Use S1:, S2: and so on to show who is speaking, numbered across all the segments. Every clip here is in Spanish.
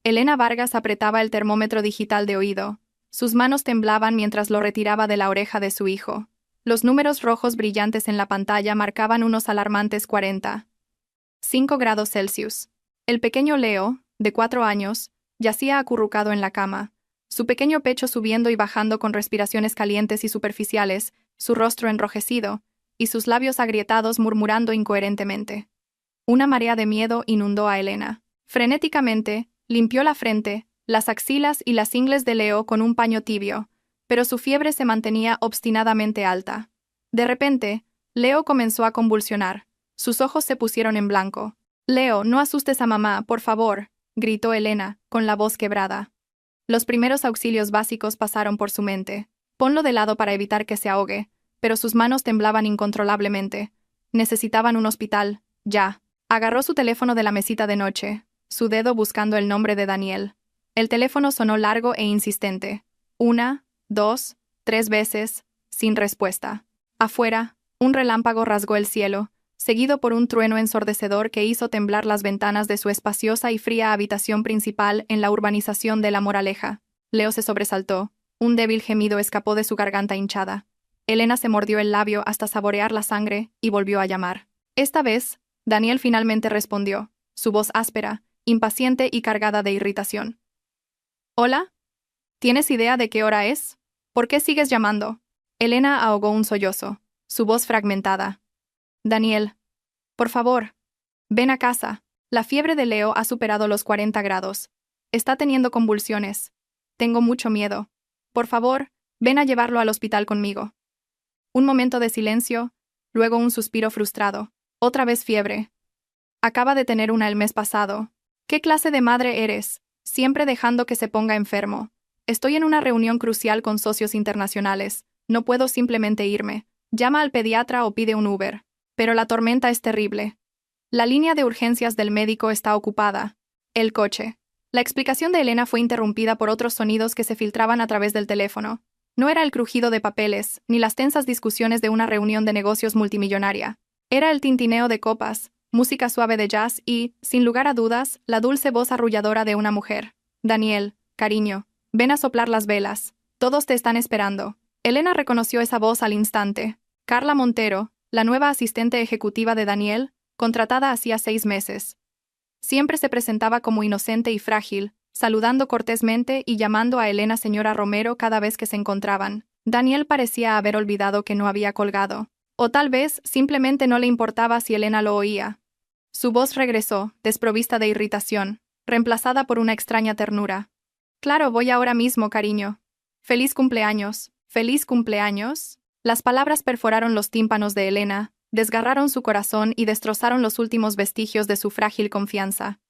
S1: Elena Vargas apretaba el termómetro digital de oído. Sus manos temblaban mientras lo retiraba de la oreja de su hijo. Los números rojos brillantes en la pantalla marcaban unos alarmantes 45 grados Celsius. El pequeño Leo, de 4 años, yacía acurrucado en la cama, su pequeño pecho subiendo y bajando con respiraciones calientes y superficiales, su rostro enrojecido, y sus labios agrietados murmurando incoherentemente. Una marea de miedo inundó a Elena. Frenéticamente, limpió la frente, las axilas y las ingles de Leo con un paño tibio, pero su fiebre se mantenía obstinadamente alta. De repente, Leo comenzó a convulsionar. Sus ojos se pusieron en blanco. «Leo, no asustes a mamá, por favor», gritó Elena, con la voz quebrada. Los primeros auxilios básicos pasaron por su mente. Ponlo de lado para evitar que se ahogue, pero sus manos temblaban incontrolablemente. Necesitaban un hospital, ya. Agarró su teléfono de la mesita de noche, su dedo buscando el nombre de Daniel. El teléfono sonó largo e insistente. 1, 2, 3 veces, sin respuesta. Afuera, un relámpago rasgó el cielo, seguido por un trueno ensordecedor que hizo temblar las ventanas de su espaciosa y fría habitación principal en la urbanización de La Moraleja. Leo se sobresaltó. Un débil gemido escapó de su garganta hinchada. Elena se mordió el labio hasta saborear la sangre y volvió a llamar. Esta vez, Daniel finalmente respondió, su voz áspera, impaciente y cargada de irritación. «¿Hola? ¿Tienes idea de qué hora es? ¿Por qué sigues llamando?» Elena ahogó un sollozo, su voz fragmentada. «Daniel, por favor, ven a casa. La fiebre de Leo ha superado los 40 grados. Está teniendo convulsiones. Tengo mucho miedo. Por favor, ven a llevarlo al hospital conmigo». Un momento de silencio, luego un suspiro frustrado. «Otra vez fiebre. Acaba de tener una el mes pasado. ¿Qué clase de madre eres? Siempre dejando que se ponga enfermo. Estoy en una reunión crucial con socios internacionales. No puedo simplemente irme. Llama al pediatra o pide un Uber. Pero la tormenta es terrible. La línea de urgencias del médico está ocupada. El coche». La explicación de Elena fue interrumpida por otros sonidos que se filtraban a través del teléfono. No era el crujido de papeles, ni las tensas discusiones de una reunión de negocios multimillonaria. Era el tintineo de copas, música suave de jazz y, sin lugar a dudas, la dulce voz arrulladora de una mujer. «Daniel, cariño, ven a soplar las velas. Todos te están esperando». Elena reconoció esa voz al instante. Carla Montero, la nueva asistente ejecutiva de Daniel, contratada hacía 6 meses. Siempre se presentaba como inocente y frágil, saludando cortésmente y llamando a Elena señora Romero cada vez que se encontraban. Daniel parecía haber olvidado que no había colgado. O tal vez simplemente no le importaba si Elena lo oía. Su voz regresó, desprovista de irritación, reemplazada por una extraña ternura. «Claro, voy ahora mismo, cariño. Feliz cumpleaños. ¿Feliz cumpleaños?» Las palabras perforaron los tímpanos de Elena, desgarraron su corazón y destrozaron los últimos vestigios de su frágil confianza.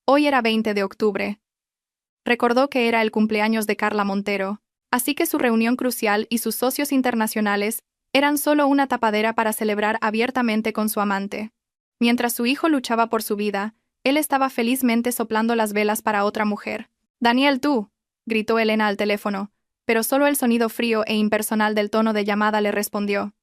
S1: Hoy era 20 de octubre. Recordó que era el cumpleaños de Carla Montero, así que su reunión crucial y sus socios internacionales eran solo una tapadera para celebrar abiertamente con su amante. Mientras su hijo luchaba por su vida, él estaba felizmente soplando las velas para otra mujer. «Daniel, tú», gritó Elena al teléfono, pero solo el sonido frío e impersonal del tono de llamada le respondió.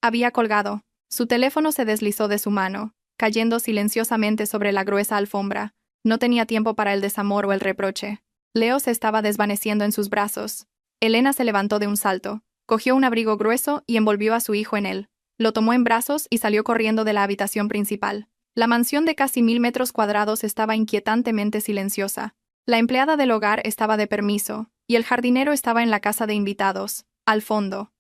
S1: Había colgado. Su teléfono se deslizó de su mano, cayendo silenciosamente sobre la gruesa alfombra. No tenía tiempo para el desamor o el reproche. Leo se estaba desvaneciendo en sus brazos. Elena se levantó de un salto, cogió un abrigo grueso y envolvió a su hijo en él. Lo tomó en brazos y salió corriendo de la habitación principal. La mansión de casi 1000 metros cuadrados estaba inquietantemente silenciosa. La empleada del hogar estaba de permiso, y el jardinero estaba en la casa de invitados, al fondo.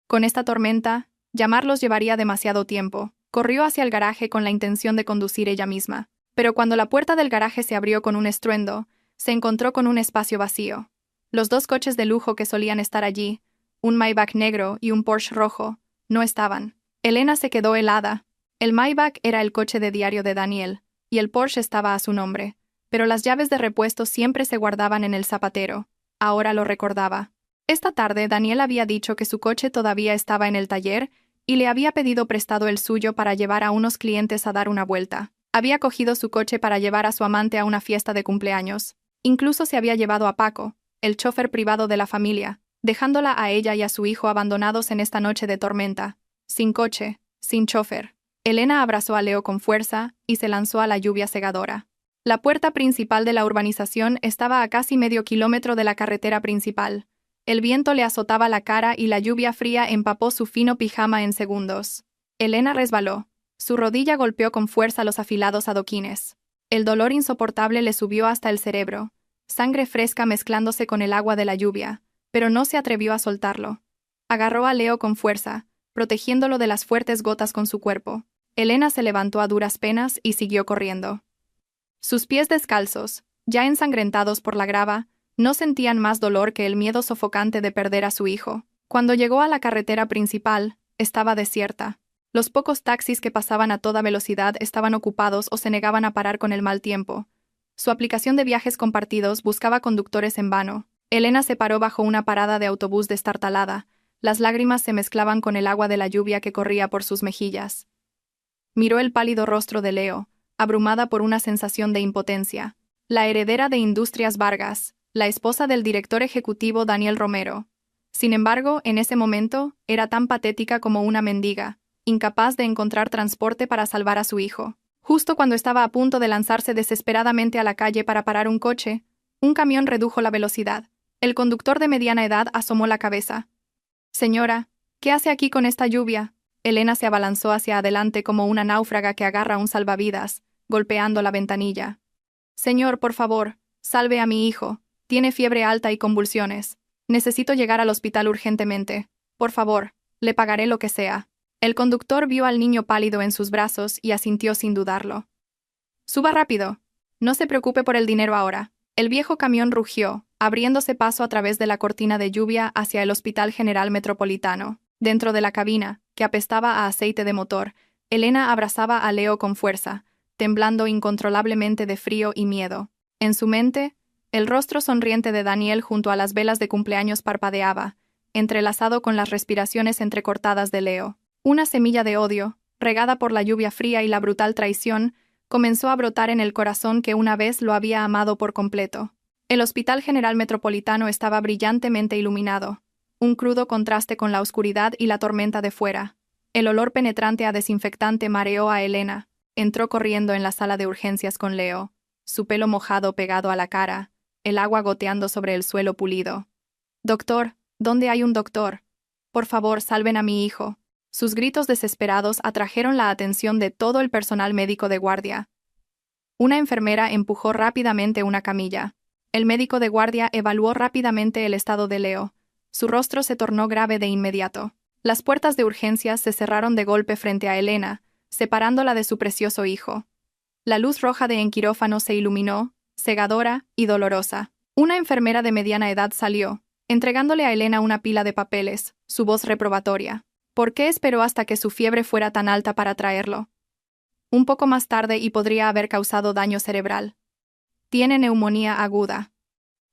S1: Con esta tormenta, llamarlos llevaría demasiado tiempo. Corrió hacia el garaje con la intención de conducir ella misma. Pero cuando la puerta del garaje se abrió con un estruendo, se encontró con un espacio vacío. Los 2 coches de lujo que solían estar allí, un Maybach negro y un Porsche rojo, no estaban. Elena se quedó helada. El Maybach era el coche de diario de Daniel, y el Porsche estaba a su nombre, pero las llaves de repuesto siempre se guardaban en el zapatero. Ahora lo recordaba. Esta tarde Daniel había dicho que su coche todavía estaba en el taller y le había pedido prestado el suyo para llevar a unos clientes a dar una vuelta. Había cogido su coche para llevar a su amante a una fiesta de cumpleaños. Incluso se había llevado a Paco, el chofer privado de la familia, dejándola a ella y a su hijo abandonados en esta noche de tormenta. Sin coche, sin chofer. Elena abrazó a Leo con fuerza y se lanzó a la lluvia cegadora. La puerta principal de la urbanización estaba a casi medio kilómetro de la carretera principal. El viento le azotaba la cara y la lluvia fría empapó su fino pijama en segundos. Elena resbaló. Su rodilla golpeó con fuerza los afilados adoquines. El dolor insoportable le subió hasta el cerebro, sangre fresca mezclándose con el agua de la lluvia, pero no se atrevió a soltarlo. Agarró a Leo con fuerza, protegiéndolo de las fuertes gotas con su cuerpo. Elena se levantó a duras penas y siguió corriendo. Sus pies descalzos, ya ensangrentados por la grava, no sentían más dolor que el miedo sofocante de perder a su hijo. Cuando llegó a la carretera principal, estaba desierta. Los pocos taxis que pasaban a toda velocidad estaban ocupados o se negaban a parar con el mal tiempo. Su aplicación de viajes compartidos buscaba conductores en vano. Elena se paró bajo una parada de autobús destartalada. Las lágrimas se mezclaban con el agua de la lluvia que corría por sus mejillas. Miró el pálido rostro de Leo, abrumada por una sensación de impotencia. La heredera de Industrias Vargas, la esposa del director ejecutivo Daniel Romero. Sin embargo, en ese momento, era tan patética como una mendiga, incapaz de encontrar transporte para salvar a su hijo. Justo cuando estaba a punto de lanzarse desesperadamente a la calle para parar un coche, un camión redujo la velocidad. El conductor de mediana edad asomó la cabeza. «Señora, ¿qué hace aquí con esta lluvia?». Elena se abalanzó hacia adelante como una náufraga que agarra un salvavidas, golpeando la ventanilla. «Señor, por favor, salve a mi hijo. Tiene fiebre alta y convulsiones. Necesito llegar al hospital urgentemente. Por favor, le pagaré lo que sea». El conductor vio al niño pálido en sus brazos y asintió sin dudarlo. «Suba rápido. No se preocupe por el dinero ahora». El viejo camión rugió, abriéndose paso a través de la cortina de lluvia hacia el Hospital General Metropolitano. Dentro de la cabina, que apestaba a aceite de motor, Elena abrazaba a Leo con fuerza, temblando incontrolablemente de frío y miedo. En su mente, el rostro sonriente de Daniel junto a las velas de cumpleaños parpadeaba, entrelazado con las respiraciones entrecortadas de Leo. Una semilla de odio, regada por la lluvia fría y la brutal traición, comenzó a brotar en el corazón que una vez lo había amado por completo. El Hospital General Metropolitano estaba brillantemente iluminado, un crudo contraste con la oscuridad y la tormenta de fuera. El olor penetrante a desinfectante mareó a Elena. Entró corriendo en la sala de urgencias con Leo, su pelo mojado pegado a la cara, el agua goteando sobre el suelo pulido. «Doctor, ¿dónde hay un doctor? Por favor, salven a mi hijo». Sus gritos desesperados atrajeron la atención de todo el personal médico de guardia. Una enfermera empujó rápidamente una camilla. El médico de guardia evaluó rápidamente el estado de Leo. Su rostro se tornó grave de inmediato. Las puertas de urgencias se cerraron de golpe frente a Elena, separándola de su precioso hijo. La luz roja de en quirófano se iluminó, cegadora y dolorosa. Una enfermera de mediana edad salió, entregándole a Elena una pila de papeles, su voz reprobatoria. ¿Por qué esperó hasta que su fiebre fuera tan alta para traerlo? Un poco más tarde y podría haber causado daño cerebral. Tiene neumonía aguda.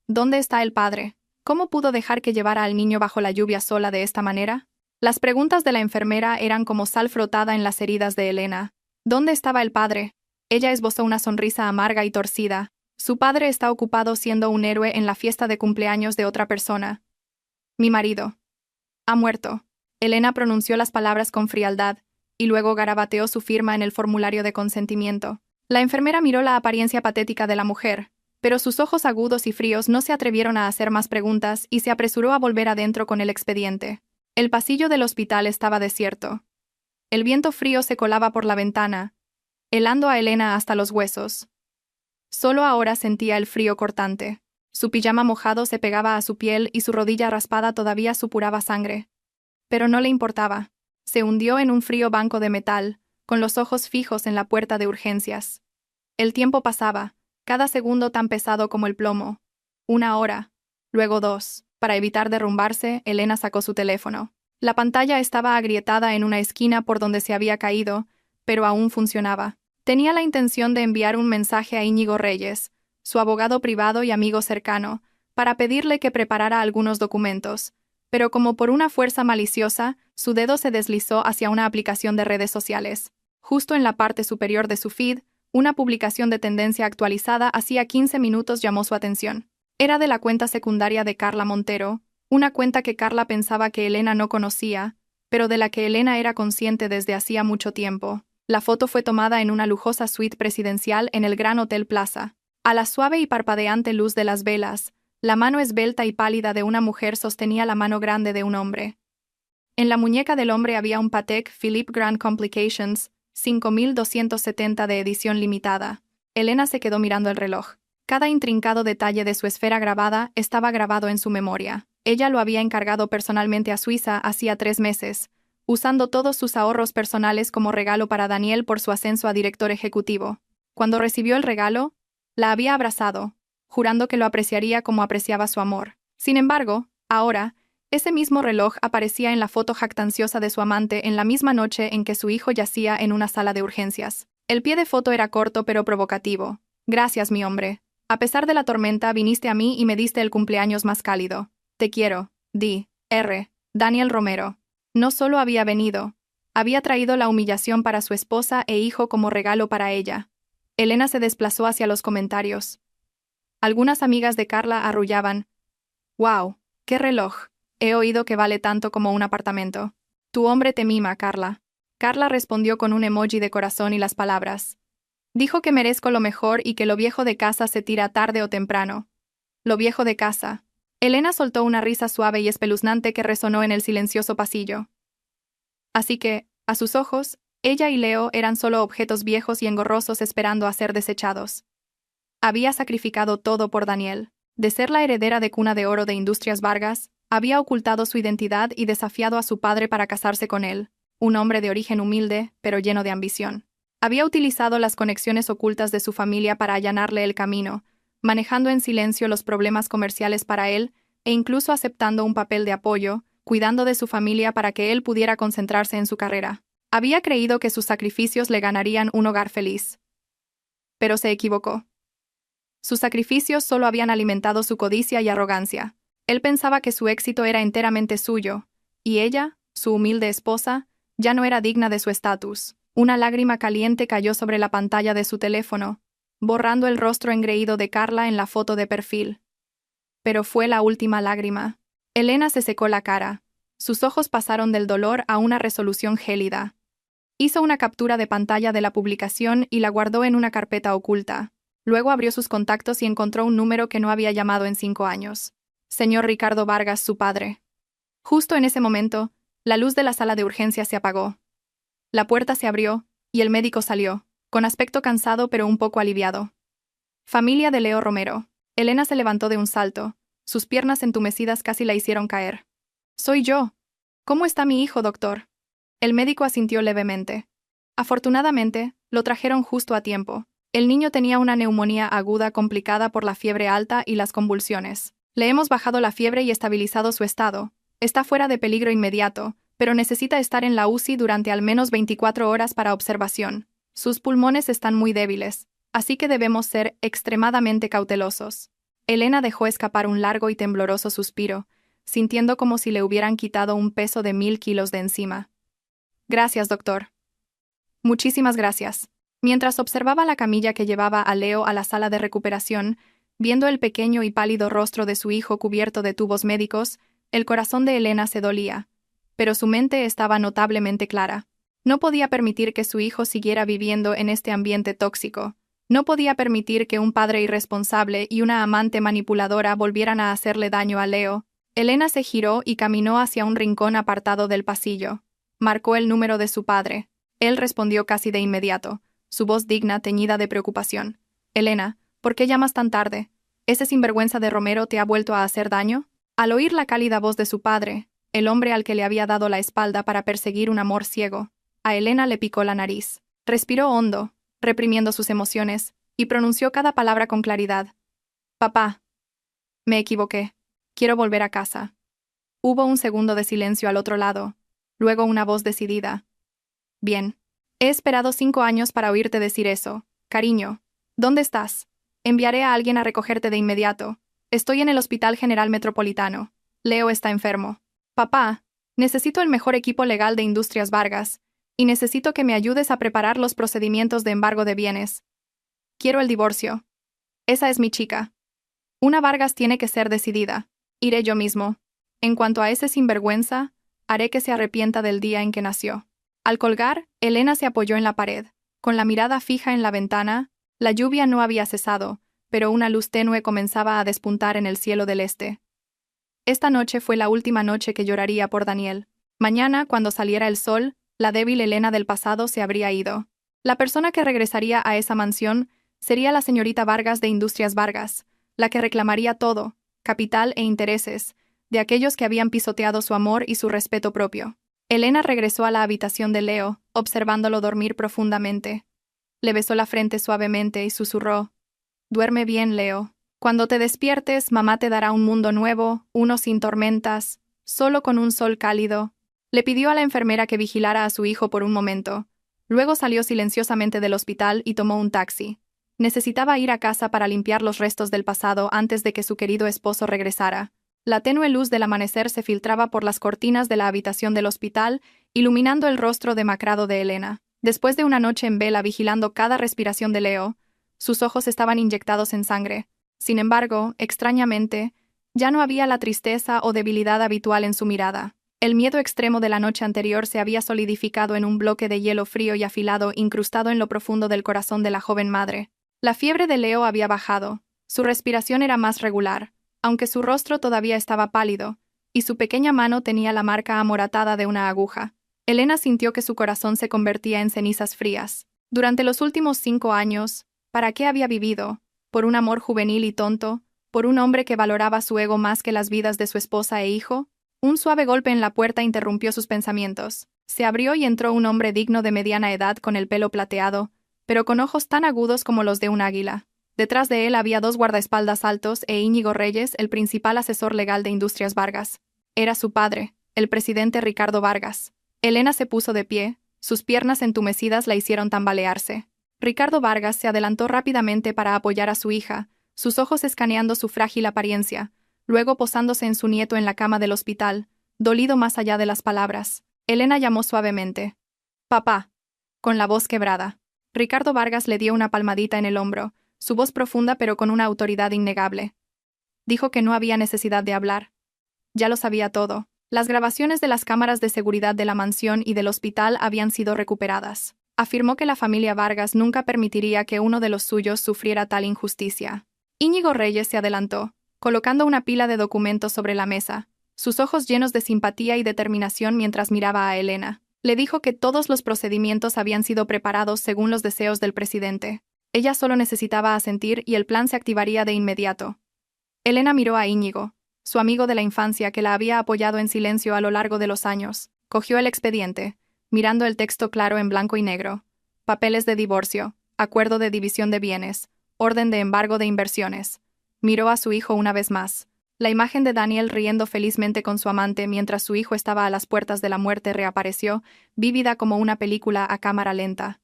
S1: ¿Dónde está el padre? ¿Cómo pudo dejar que llevara al niño bajo la lluvia sola de esta manera? Las preguntas de la enfermera eran como sal frotada en las heridas de Elena. ¿Dónde estaba el padre? Ella esbozó una sonrisa amarga y torcida. Su padre está ocupado siendo un héroe en la fiesta de cumpleaños de otra persona. Mi marido. Ha muerto. Elena pronunció las palabras con frialdad, y luego garabateó su firma en el formulario de consentimiento. La enfermera miró la apariencia patética de la mujer, pero sus ojos agudos y fríos no se atrevieron a hacer más preguntas y se apresuró a volver adentro con el expediente. El pasillo del hospital estaba desierto. El viento frío se colaba por la ventana, helando a Elena hasta los huesos. Solo ahora sentía el frío cortante. Su pijama mojado se pegaba a su piel y su rodilla raspada todavía supuraba sangre. Pero no le importaba. Se hundió en un frío banco de metal, con los ojos fijos en la puerta de urgencias. El tiempo pasaba, cada segundo tan pesado como el plomo. 1 hora, luego 2. Para evitar derrumbarse, Elena sacó su teléfono. La pantalla estaba agrietada en una esquina por donde se había caído, pero aún funcionaba. Tenía la intención de enviar un mensaje a Íñigo Reyes, su abogado privado y amigo cercano, para pedirle que preparara algunos documentos, pero como por una fuerza maliciosa, su dedo se deslizó hacia una aplicación de redes sociales. Justo en la parte superior de su feed, una publicación de tendencia actualizada hacía 15 minutos llamó su atención. Era de la cuenta secundaria de Carla Montero, una cuenta que Carla pensaba que Elena no conocía, pero de la que Elena era consciente desde hacía mucho tiempo. La foto fue tomada en una lujosa suite presidencial en el Gran Hotel Plaza. A la suave y parpadeante luz de las velas, la mano esbelta y pálida de una mujer sostenía la mano grande de un hombre. En la muñeca del hombre había un Patek Philippe Grand Complications 5270 de edición limitada. Elena se quedó mirando el reloj. Cada intrincado detalle de su esfera grabada estaba grabado en su memoria. Ella lo había encargado personalmente a Suiza hacía 3 meses, usando todos sus ahorros personales como regalo para Daniel por su ascenso a director ejecutivo. Cuando recibió el regalo, la había abrazado, jurando que lo apreciaría como apreciaba su amor. Sin embargo, ahora, ese mismo reloj aparecía en la foto jactanciosa de su amante en la misma noche en que su hijo yacía en una sala de urgencias. El pie de foto era corto pero provocativo. Gracias, mi hombre. A pesar de la tormenta, viniste a mí y me diste el cumpleaños más cálido. Te quiero, D.R. Daniel Romero. No solo había venido, había traído la humillación para su esposa e hijo como regalo para ella. Elena se desplazó hacia los comentarios. Algunas amigas de Carla arrullaban. «¡Wow! ¡Qué reloj! He oído que vale tanto como un apartamento. Tu hombre te mima, Carla». Carla respondió con un emoji de corazón y las palabras. Dijo que merezco lo mejor y que lo viejo de casa se tira tarde o temprano. Lo viejo de casa. Elena soltó una risa suave y espeluznante que resonó en el silencioso pasillo. Así que, a sus ojos, ella y Leo eran solo objetos viejos y engorrosos esperando a ser desechados. Había sacrificado todo por Daniel. De ser la heredera de cuna de oro de Industrias Vargas, había ocultado su identidad y desafiado a su padre para casarse con él, un hombre de origen humilde, pero lleno de ambición. Había utilizado las conexiones ocultas de su familia para allanarle el camino, manejando en silencio los problemas comerciales para él e incluso aceptando un papel de apoyo, cuidando de su familia para que él pudiera concentrarse en su carrera. Había creído que sus sacrificios le ganarían un hogar feliz. Pero se equivocó. Sus sacrificios solo habían alimentado su codicia y arrogancia. Él pensaba que su éxito era enteramente suyo, y ella, su humilde esposa, ya no era digna de su estatus. Una lágrima caliente cayó sobre la pantalla de su teléfono, borrando el rostro engreído de Carla en la foto de perfil. Pero fue la última lágrima. Elena se secó la cara. Sus ojos pasaron del dolor a una resolución gélida. Hizo una captura de pantalla de la publicación y la guardó en una carpeta oculta. Luego abrió sus contactos y encontró un número que no había llamado en 5 años. Señor Ricardo Vargas, su padre. Justo en ese momento, la luz de la sala de urgencias se apagó. La puerta se abrió, y el médico salió, con aspecto cansado pero un poco aliviado. Familia de Leo Romero. Elena se levantó de un salto. Sus piernas entumecidas casi la hicieron caer. «Soy yo. ¿Cómo está mi hijo, doctor?» El médico asintió levemente. Afortunadamente, lo trajeron justo a tiempo. El niño tenía una neumonía aguda complicada por la fiebre alta y las convulsiones. Le hemos bajado la fiebre y estabilizado su estado. Está fuera de peligro inmediato, pero necesita estar en la UCI durante al menos 24 horas para observación. Sus pulmones están muy débiles, así que debemos ser extremadamente cautelosos. Elena dejó escapar un largo y tembloroso suspiro, sintiendo como si le hubieran quitado un peso de 1000 kilos de encima. «Gracias, doctor». «Muchísimas gracias». Mientras observaba la camilla que llevaba a Leo a la sala de recuperación, viendo el pequeño y pálido rostro de su hijo cubierto de tubos médicos, el corazón de Elena se dolía. Pero su mente estaba notablemente clara. No podía permitir que su hijo siguiera viviendo en este ambiente tóxico. No podía permitir que un padre irresponsable y una amante manipuladora volvieran a hacerle daño a Leo. Elena se giró y caminó hacia un rincón apartado del pasillo. Marcó el número de su padre. Él respondió casi de inmediato, su voz digna teñida de preocupación. «Elena, ¿por qué llamas tan tarde? ¿Ese sinvergüenza de Romero te ha vuelto a hacer daño?» Al oír la cálida voz de su padre, el hombre al que le había dado la espalda para perseguir un amor ciego, a Elena le picó la nariz. Respiró hondo, reprimiendo sus emociones, y pronunció cada palabra con claridad. «Papá. Me equivoqué. Quiero volver a casa». Hubo un segundo de silencio al otro lado, luego una voz decidida. «Bien. He esperado 5 años para oírte decir eso. Cariño, ¿dónde estás? Enviaré a alguien a recogerte de inmediato. Estoy en el Hospital General Metropolitano. Leo está enfermo. Papá, necesito el mejor equipo legal de Industrias Vargas, y necesito que me ayudes a preparar los procedimientos de embargo de bienes. Quiero el divorcio. Esa es mi chica. Una Vargas tiene que ser decidida. Iré yo mismo. En cuanto a ese sinvergüenza, haré que se arrepienta del día en que nació». Al colgar, Elena se apoyó en la pared, con la mirada fija en la ventana. La lluvia no había cesado, pero una luz tenue comenzaba a despuntar en el cielo del este. Esta noche fue la última noche que lloraría por Daniel. Mañana, cuando saliera el sol, la débil Elena del pasado se habría ido. La persona que regresaría a esa mansión sería la señorita Vargas de Industrias Vargas, la que reclamaría todo, capital e intereses, de aquellos que habían pisoteado su amor y su respeto propio. Elena regresó a la habitación de Leo, observándolo dormir profundamente. Le besó la frente suavemente y susurró: «Duerme bien, Leo. Cuando te despiertes, mamá te dará un mundo nuevo, uno sin tormentas, solo con un sol cálido». Le pidió a la enfermera que vigilara a su hijo por un momento. Luego salió silenciosamente del hospital y tomó un taxi. Necesitaba ir a casa para limpiar los restos del pasado antes de que su querido esposo regresara. La tenue luz del amanecer se filtraba por las cortinas de la habitación del hospital, iluminando el rostro demacrado de Elena. Después de una noche en vela vigilando cada respiración de Leo, sus ojos estaban inyectados en sangre. Sin embargo, extrañamente, ya no había la tristeza o debilidad habitual en su mirada. El miedo extremo de la noche anterior se había solidificado en un bloque de hielo frío y afilado incrustado en lo profundo del corazón de la joven madre. La fiebre de Leo había bajado. Su respiración era más regular, aunque su rostro todavía estaba pálido, y su pequeña mano tenía la marca amoratada de una aguja. Elena sintió que su corazón se convertía en cenizas frías. Durante los últimos 5 años, ¿para qué había vivido? ¿Por un amor juvenil y tonto? ¿Por un hombre que valoraba su ego más que las vidas de su esposa e hijo? Un suave golpe en la puerta interrumpió sus pensamientos. Se abrió y entró un hombre digno de mediana edad con el pelo plateado, pero con ojos tan agudos como los de un águila. Detrás de él había 2 guardaespaldas altos e Íñigo Reyes, el principal asesor legal de Industrias Vargas. Era su padre, el presidente Ricardo Vargas. Elena se puso de pie, sus piernas entumecidas la hicieron tambalearse. Ricardo Vargas se adelantó rápidamente para apoyar a su hija, sus ojos escaneando su frágil apariencia, luego posándose en su nieto en la cama del hospital, dolido más allá de las palabras. Elena llamó suavemente: «Papá», con la voz quebrada. Ricardo Vargas le dio una palmadita en el hombro, su voz profunda pero con una autoridad innegable. Dijo que no había necesidad de hablar. Ya lo sabía todo. Las grabaciones de las cámaras de seguridad de la mansión y del hospital habían sido recuperadas. Afirmó que la familia Vargas nunca permitiría que uno de los suyos sufriera tal injusticia. Íñigo Reyes se adelantó, colocando una pila de documentos sobre la mesa, sus ojos llenos de simpatía y determinación mientras miraba a Elena. Le dijo que todos los procedimientos habían sido preparados según los deseos del presidente. Ella solo necesitaba asentir y el plan se activaría de inmediato. Elena miró a Íñigo, su amigo de la infancia que la había apoyado en silencio a lo largo de los años. Cogió el expediente, mirando el texto claro en blanco y negro. Papeles de divorcio, acuerdo de división de bienes, orden de embargo de inversiones. Miró a su hijo una vez más. La imagen de Daniel riendo felizmente con su amante mientras su hijo estaba a las puertas de la muerte reapareció, vívida como una película a cámara lenta.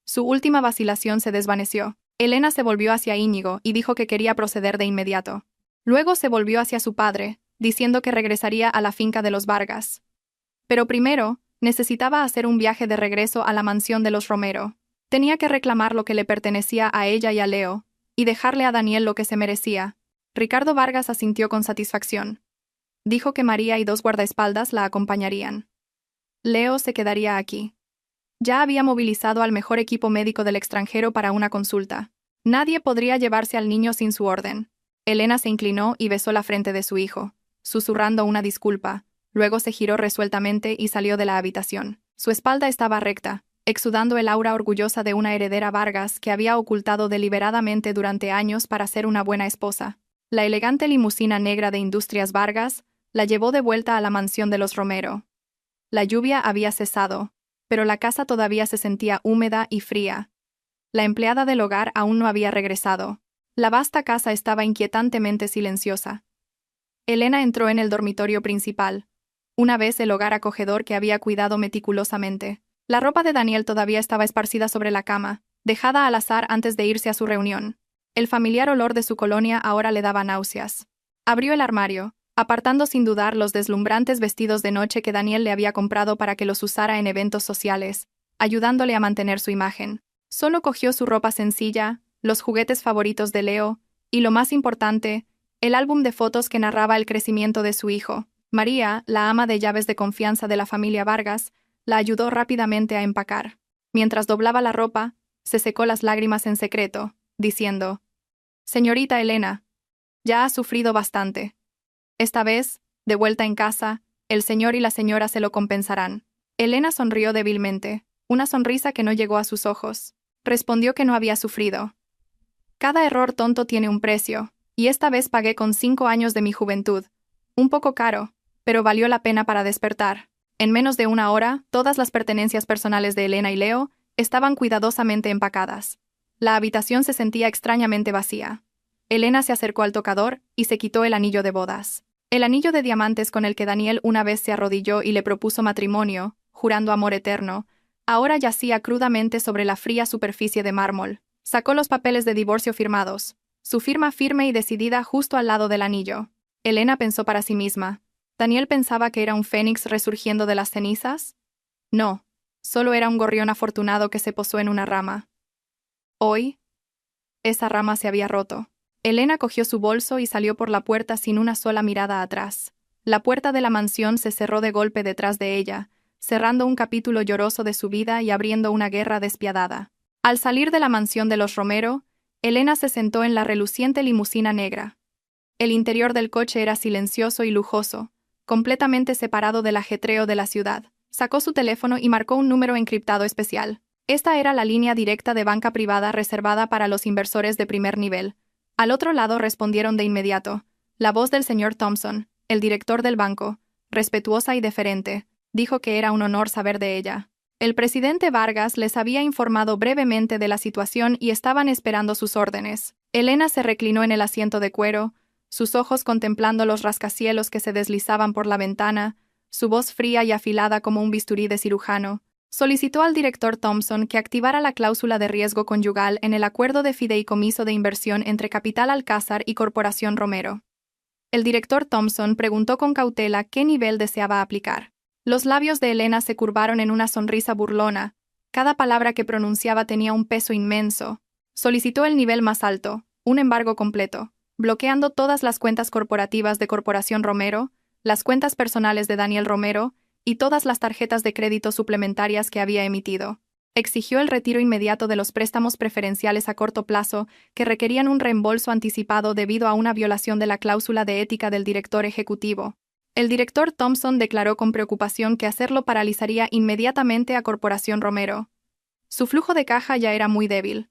S1: Su última vacilación se desvaneció. Elena se volvió hacia Íñigo y dijo que quería proceder de inmediato. Luego se volvió hacia su padre, diciendo que regresaría a la finca de los Vargas. Pero primero, necesitaba hacer un viaje de regreso a la mansión de los Romero. Tenía que reclamar lo que le pertenecía a ella y a Leo, y dejarle a Daniel lo que se merecía. Ricardo Vargas asintió con satisfacción. Dijo que María y 2 guardaespaldas la acompañarían. Leo se quedaría aquí. Ya había movilizado al mejor equipo médico del extranjero para una consulta. Nadie podría llevarse al niño sin su orden. Elena se inclinó y besó la frente de su hijo, susurrando una disculpa. Luego se giró resueltamente y salió de la habitación. Su espalda estaba recta, exudando el aura orgullosa de una heredera Vargas que había ocultado deliberadamente durante años para ser una buena esposa. La elegante limusina negra de Industrias Vargas la llevó de vuelta a la mansión de los Romero. La lluvia había cesado, pero la casa todavía se sentía húmeda y fría. La empleada del hogar aún no había regresado. La vasta casa estaba inquietantemente silenciosa. Elena entró en el dormitorio principal, una vez el hogar acogedor que había cuidado meticulosamente. La ropa de Daniel todavía estaba esparcida sobre la cama, dejada al azar antes de irse a su reunión. El familiar olor de su colonia ahora le daba náuseas. Abrió el armario, apartando sin dudar los deslumbrantes vestidos de noche que Daniel le había comprado para que los usara en eventos sociales, ayudándole a mantener su imagen. Solo cogió su ropa sencilla, los juguetes favoritos de Leo, y lo más importante, el álbum de fotos que narraba el crecimiento de su hijo. María, la ama de llaves de confianza de la familia Vargas, La ayudó rápidamente a empacar. Mientras doblaba la ropa, se secó las lágrimas en secreto, diciendo: «Señorita Elena, ya ha sufrido bastante. Esta vez, de vuelta en casa, el señor y la señora se lo compensarán». Elena sonrió débilmente, una sonrisa que no llegó a sus ojos. Respondió que no había sufrido. «Cada error tonto tiene un precio, y esta vez pagué con 5 años de mi juventud. Un poco caro, pero valió la pena para despertar». En menos de una hora, todas las pertenencias personales de Elena y Leo estaban cuidadosamente empacadas. La habitación se sentía extrañamente vacía. Elena se acercó al tocador y se quitó el anillo de bodas. El anillo de diamantes con el que Daniel una vez se arrodilló y le propuso matrimonio, jurando amor eterno, ahora yacía crudamente sobre la fría superficie de mármol. Sacó los papeles de divorcio firmados, su firma firme y decidida justo al lado del anillo. Elena pensó para sí misma: ¿Daniel pensaba que era un fénix resurgiendo de las cenizas? No, solo era un gorrión afortunado que se posó en una rama. Hoy, esa rama se había roto. Elena cogió su bolso y salió por la puerta sin una sola mirada atrás. La puerta de la mansión se cerró de golpe detrás de ella, cerrando un capítulo lloroso de su vida y abriendo una guerra despiadada. Al salir de la mansión de los Romero, Elena se sentó en la reluciente limusina negra. El interior del coche era silencioso y lujoso, completamente separado del ajetreo de la ciudad. Sacó su teléfono y marcó un número encriptado especial. Esta era la línea directa de banca privada reservada para los inversores de primer nivel. Al otro lado respondieron de inmediato. La voz del señor Thompson, el director del banco, respetuosa y deferente, dijo que era un honor saber de ella. El presidente Vargas les había informado brevemente de la situación y estaban esperando sus órdenes. Elena se reclinó en el asiento de cuero, sus ojos contemplando los rascacielos que se deslizaban por la ventana, su voz fría y afilada como un bisturí de cirujano. Solicitó al director Thompson que activara la cláusula de riesgo conyugal en el acuerdo de fideicomiso de inversión entre Capital Alcázar y Corporación Romero. El director Thompson preguntó con cautela qué nivel deseaba aplicar. Los labios de Elena se curvaron en una sonrisa burlona. Cada palabra que pronunciaba tenía un peso inmenso. Solicitó el nivel más alto, un embargo completo, bloqueando todas las cuentas corporativas de Corporación Romero, las cuentas personales de Daniel Romero y todas las tarjetas de crédito suplementarias que había emitido. Exigió el retiro inmediato de los préstamos preferenciales a corto plazo que requerían un reembolso anticipado debido a una violación de la cláusula de ética del director ejecutivo. El director Thompson declaró con preocupación que hacerlo paralizaría inmediatamente a Corporación Romero. Su flujo de caja ya era muy débil.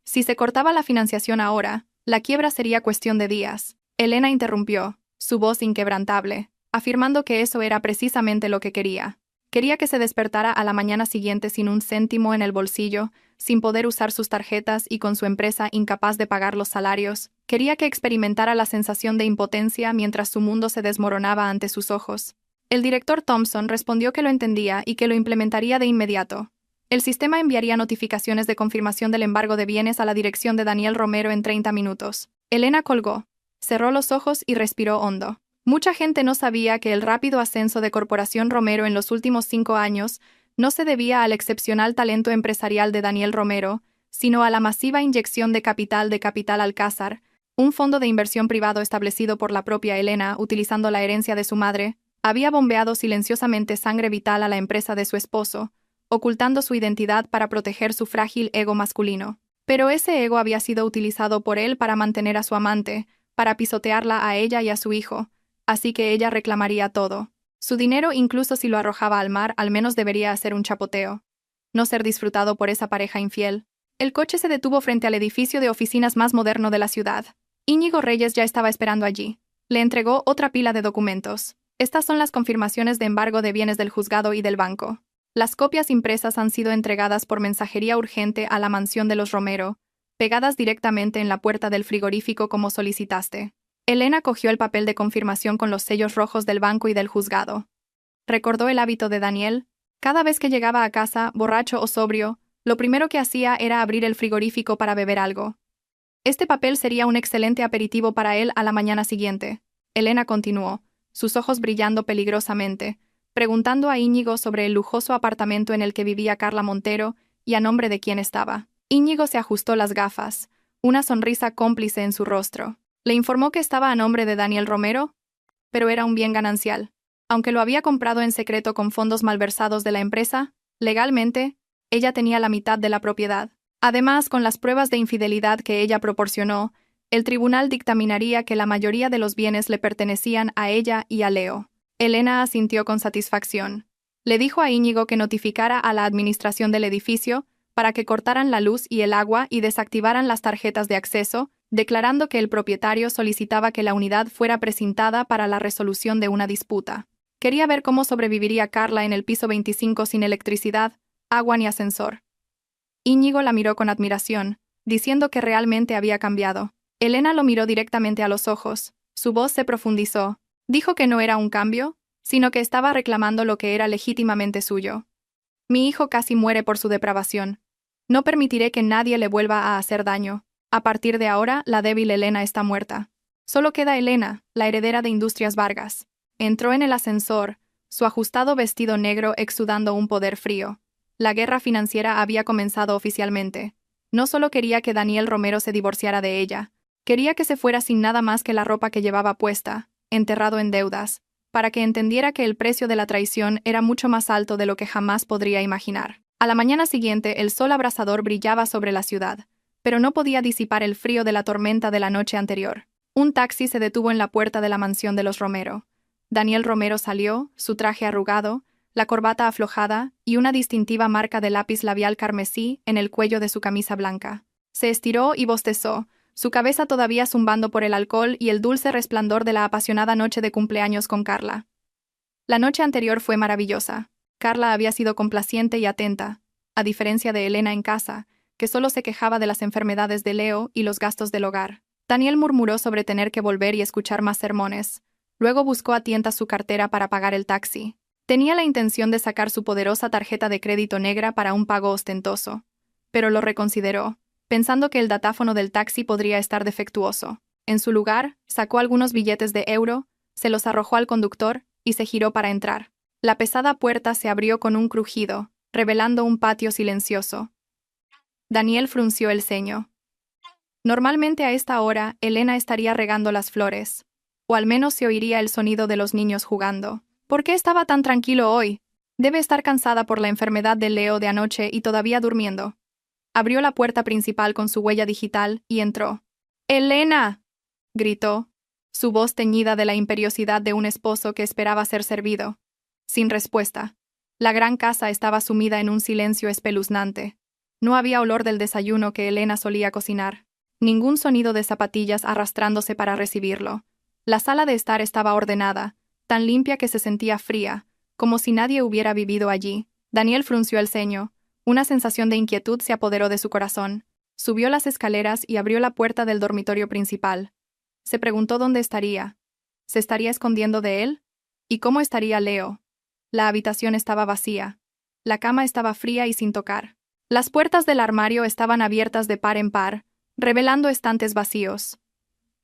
S1: Si se cortaba la financiación ahora, la quiebra sería cuestión de días. Elena interrumpió, su voz inquebrantable, afirmando que eso era precisamente lo que quería. Quería que se despertara a la mañana siguiente sin un céntimo en el bolsillo, sin poder usar sus tarjetas y con su empresa incapaz de pagar los salarios. Quería que experimentara la sensación de impotencia mientras su mundo se desmoronaba ante sus ojos. El director Thompson respondió que lo entendía y que lo implementaría de inmediato. El sistema enviaría notificaciones de confirmación del embargo de bienes a la dirección de Daniel Romero en 30 minutos. Elena colgó, cerró los ojos y respiró hondo. Mucha gente no sabía que el rápido ascenso de Corporación Romero en los últimos 5 años no se debía al excepcional talento empresarial de Daniel Romero, sino a la masiva inyección de Capital Alcázar, un fondo de inversión privado establecido por la propia Elena utilizando la herencia de su madre, había bombeado silenciosamente sangre vital a la empresa de su esposo, ocultando su identidad para proteger su frágil ego masculino. Pero ese ego había sido utilizado por él para mantener a su amante, para pisotearla a ella y a su hijo, así que ella reclamaría todo. Su dinero, incluso si lo arrojaba al mar, al menos debería hacer un chapoteo. No ser disfrutado por esa pareja infiel. El coche se detuvo frente al edificio de oficinas más moderno de la ciudad. Íñigo Reyes ya estaba esperando allí. Le entregó otra pila de documentos. Estas son las confirmaciones de embargo de bienes del juzgado y del banco. Las copias impresas han sido entregadas por mensajería urgente a la mansión de los Romero, pegadas directamente en la puerta del frigorífico como solicitaste. Elena cogió el papel de confirmación con los sellos rojos del banco y del juzgado. Recordó el hábito de Daniel. Cada vez que llegaba a casa, borracho o sobrio, lo primero que hacía era abrir el frigorífico para beber algo. Este papel sería un excelente aperitivo para él a la mañana siguiente. Elena continuó, sus ojos brillando peligrosamente, preguntando a Íñigo sobre el lujoso apartamento en el que vivía Carla Montero y a nombre de quién estaba. Íñigo se ajustó las gafas, una sonrisa cómplice en su rostro. Le informó que estaba a nombre de Daniel Romero, pero era un bien ganancial. Aunque lo había comprado en secreto con fondos malversados de la empresa, legalmente, ella tenía la mitad de la propiedad. Además, con las pruebas de infidelidad que ella proporcionó, el tribunal dictaminaría que la mayoría de los bienes le pertenecían a ella y a Leo. Elena asintió con satisfacción. Le dijo a Íñigo que notificara a la administración del edificio para que cortaran la luz y el agua y desactivaran las tarjetas de acceso, declarando que el propietario solicitaba que la unidad fuera precintada para la resolución de una disputa. Quería ver cómo sobreviviría Carla en el piso 25 sin electricidad, agua ni ascensor. Íñigo la miró con admiración, diciendo que realmente había cambiado. Elena lo miró directamente a los ojos. Su voz se profundizó. Dijo que no era un cambio, sino que estaba reclamando lo que era legítimamente suyo. Mi hijo casi muere por su depravación. No permitiré que nadie le vuelva a hacer daño. A partir de ahora, la débil Elena está muerta. Solo queda Elena, la heredera de Industrias Vargas. Entró en el ascensor, su ajustado vestido negro exudando un poder frío. La guerra financiera había comenzado oficialmente. No solo quería que Daniel Romero se divorciara de ella, quería que se fuera sin nada más que la ropa que llevaba puesta, enterrado en deudas, para que entendiera que el precio de la traición era mucho más alto de lo que jamás podría imaginar. A la mañana siguiente el sol abrasador brillaba sobre la ciudad, pero no podía disipar el frío de la tormenta de la noche anterior. Un taxi se detuvo en la puerta de la mansión de los Romero. Daniel Romero salió, su traje arrugado, la corbata aflojada y una distintiva marca de lápiz labial carmesí en el cuello de su camisa blanca. Se estiró y bostezó, su cabeza todavía zumbando por el alcohol y el dulce resplandor de la apasionada noche de cumpleaños con Carla. La noche anterior fue maravillosa. Carla había sido complaciente y atenta, a diferencia de Elena en casa, que solo se quejaba de las enfermedades de Leo y los gastos del hogar. Daniel murmuró sobre tener que volver y escuchar más sermones. Luego buscó a tientas su cartera para pagar el taxi. Tenía la intención de sacar su poderosa tarjeta de crédito negra para un pago ostentoso, pero lo reconsideró, pensando que el datáfono del taxi podría estar defectuoso. En su lugar, sacó algunos billetes de euro, se los arrojó al conductor y se giró para entrar. La pesada puerta se abrió con un crujido, revelando un patio silencioso. Daniel frunció el ceño. Normalmente a esta hora, Elena estaría regando las flores, o al menos se oiría el sonido de los niños jugando. ¿Por qué estaba tan tranquilo hoy? Debe estar cansada por la enfermedad de Leo de anoche y todavía durmiendo. Abrió la puerta principal con su huella digital y entró. ¡Elena!, gritó, su voz teñida de la imperiosidad de un esposo que esperaba ser servido. Sin respuesta. La gran casa estaba sumida en un silencio espeluznante. No había olor del desayuno que Elena solía cocinar. Ningún sonido de zapatillas arrastrándose para recibirlo. La sala de estar estaba ordenada, tan limpia que se sentía fría, como si nadie hubiera vivido allí. Daniel frunció el ceño. Una sensación de inquietud se apoderó de su corazón. Subió las escaleras y abrió la puerta del dormitorio principal. Se preguntó dónde estaría. ¿Se estaría escondiendo de él? ¿Y cómo estaría Leo? La habitación estaba vacía. La cama estaba fría y sin tocar. Las puertas del armario estaban abiertas de par en par, revelando estantes vacíos.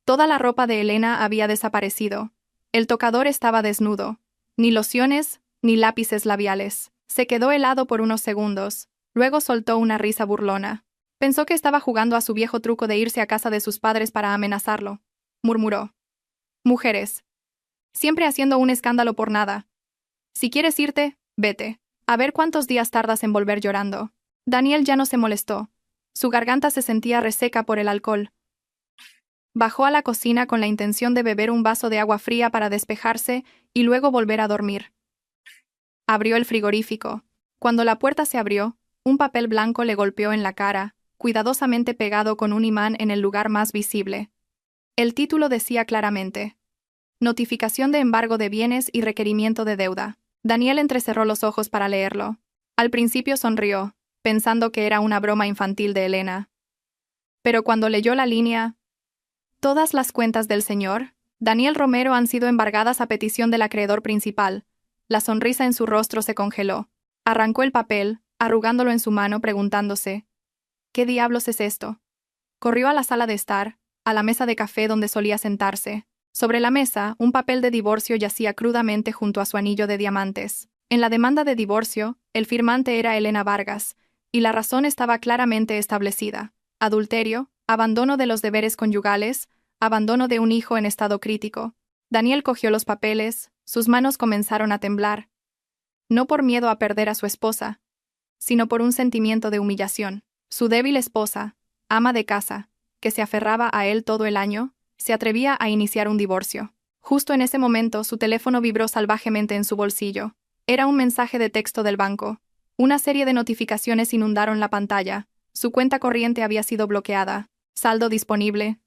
S1: Toda la ropa de Elena había desaparecido. El tocador estaba desnudo. Ni lociones, ni lápices labiales. Se quedó helado por unos segundos. Luego soltó una risa burlona. Pensó que estaba jugando a su viejo truco de irse a casa de sus padres para amenazarlo. Murmuró. Mujeres. Siempre haciendo un escándalo por nada. Si quieres irte, vete. A ver cuántos días tardas en volver llorando. Daniel ya no se molestó. Su garganta se sentía reseca por el alcohol. Bajó a la cocina con la intención de beber un vaso de agua fría para despejarse y luego volver a dormir. Abrió el frigorífico. Cuando la puerta se abrió, un papel blanco le golpeó en la cara, cuidadosamente pegado con un imán en el lugar más visible. El título decía claramente: Notificación de embargo de bienes y requerimiento de deuda. Daniel entrecerró los ojos para leerlo. Al principio sonrió, pensando que era una broma infantil de Elena. Pero cuando leyó la línea: Todas las cuentas del señor Daniel Romero han sido embargadas a petición del acreedor principal. La sonrisa en su rostro se congeló. Arrancó el papel, arrugándolo en su mano, preguntándose: ¿qué diablos es esto? Corrió a la sala de estar, a la mesa de café donde solía sentarse. Sobre la mesa, un papel de divorcio yacía crudamente junto a su anillo de diamantes. En la demanda de divorcio, el firmante era Elena Vargas, y la razón estaba claramente establecida: adulterio, abandono de los deberes conyugales, abandono de un hijo en estado crítico. Daniel cogió los papeles, sus manos comenzaron a temblar. No por miedo a perder a su esposa, sino por un sentimiento de humillación. Su débil esposa, ama de casa, que se aferraba a él todo el año, se atrevía a iniciar un divorcio. Justo en ese momento su teléfono vibró salvajemente en su bolsillo. Era un mensaje de texto del banco. Una serie de notificaciones inundaron la pantalla. Su cuenta corriente había sido bloqueada. Saldo disponible.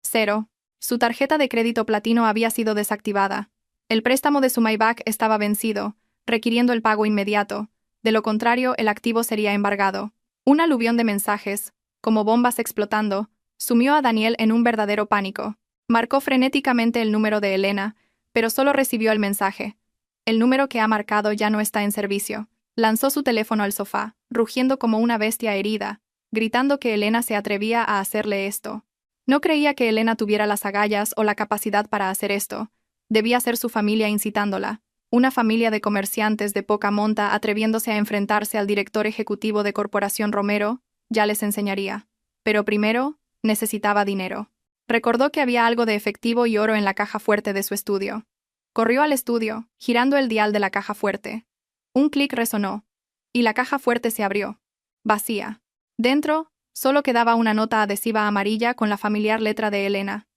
S1: 0. Su tarjeta de crédito platino había sido desactivada. El préstamo de su Maybach estaba vencido, requiriendo el pago inmediato. De lo contrario, el activo sería embargado. Un aluvión de mensajes, como bombas explotando, sumió a Daniel en un verdadero pánico. Marcó frenéticamente el número de Elena, pero solo recibió el mensaje. El número que ha marcado ya no está en servicio. Lanzó su teléfono al sofá, rugiendo como una bestia herida, gritando que Elena se atrevía a hacerle esto. No creía que Elena tuviera las agallas o la capacidad para hacer esto. Debía ser su familia incitándola. Una familia de comerciantes de poca monta atreviéndose a enfrentarse al director ejecutivo de Corporación Romero, ya les enseñaría. Pero primero, necesitaba dinero. Recordó que había algo de efectivo y oro en la caja fuerte de su estudio. Corrió al estudio, girando el dial de la caja fuerte. Un clic resonó, y la caja fuerte se abrió. Vacía. Dentro, solo quedaba una nota adhesiva amarilla con la familiar letra de Elena.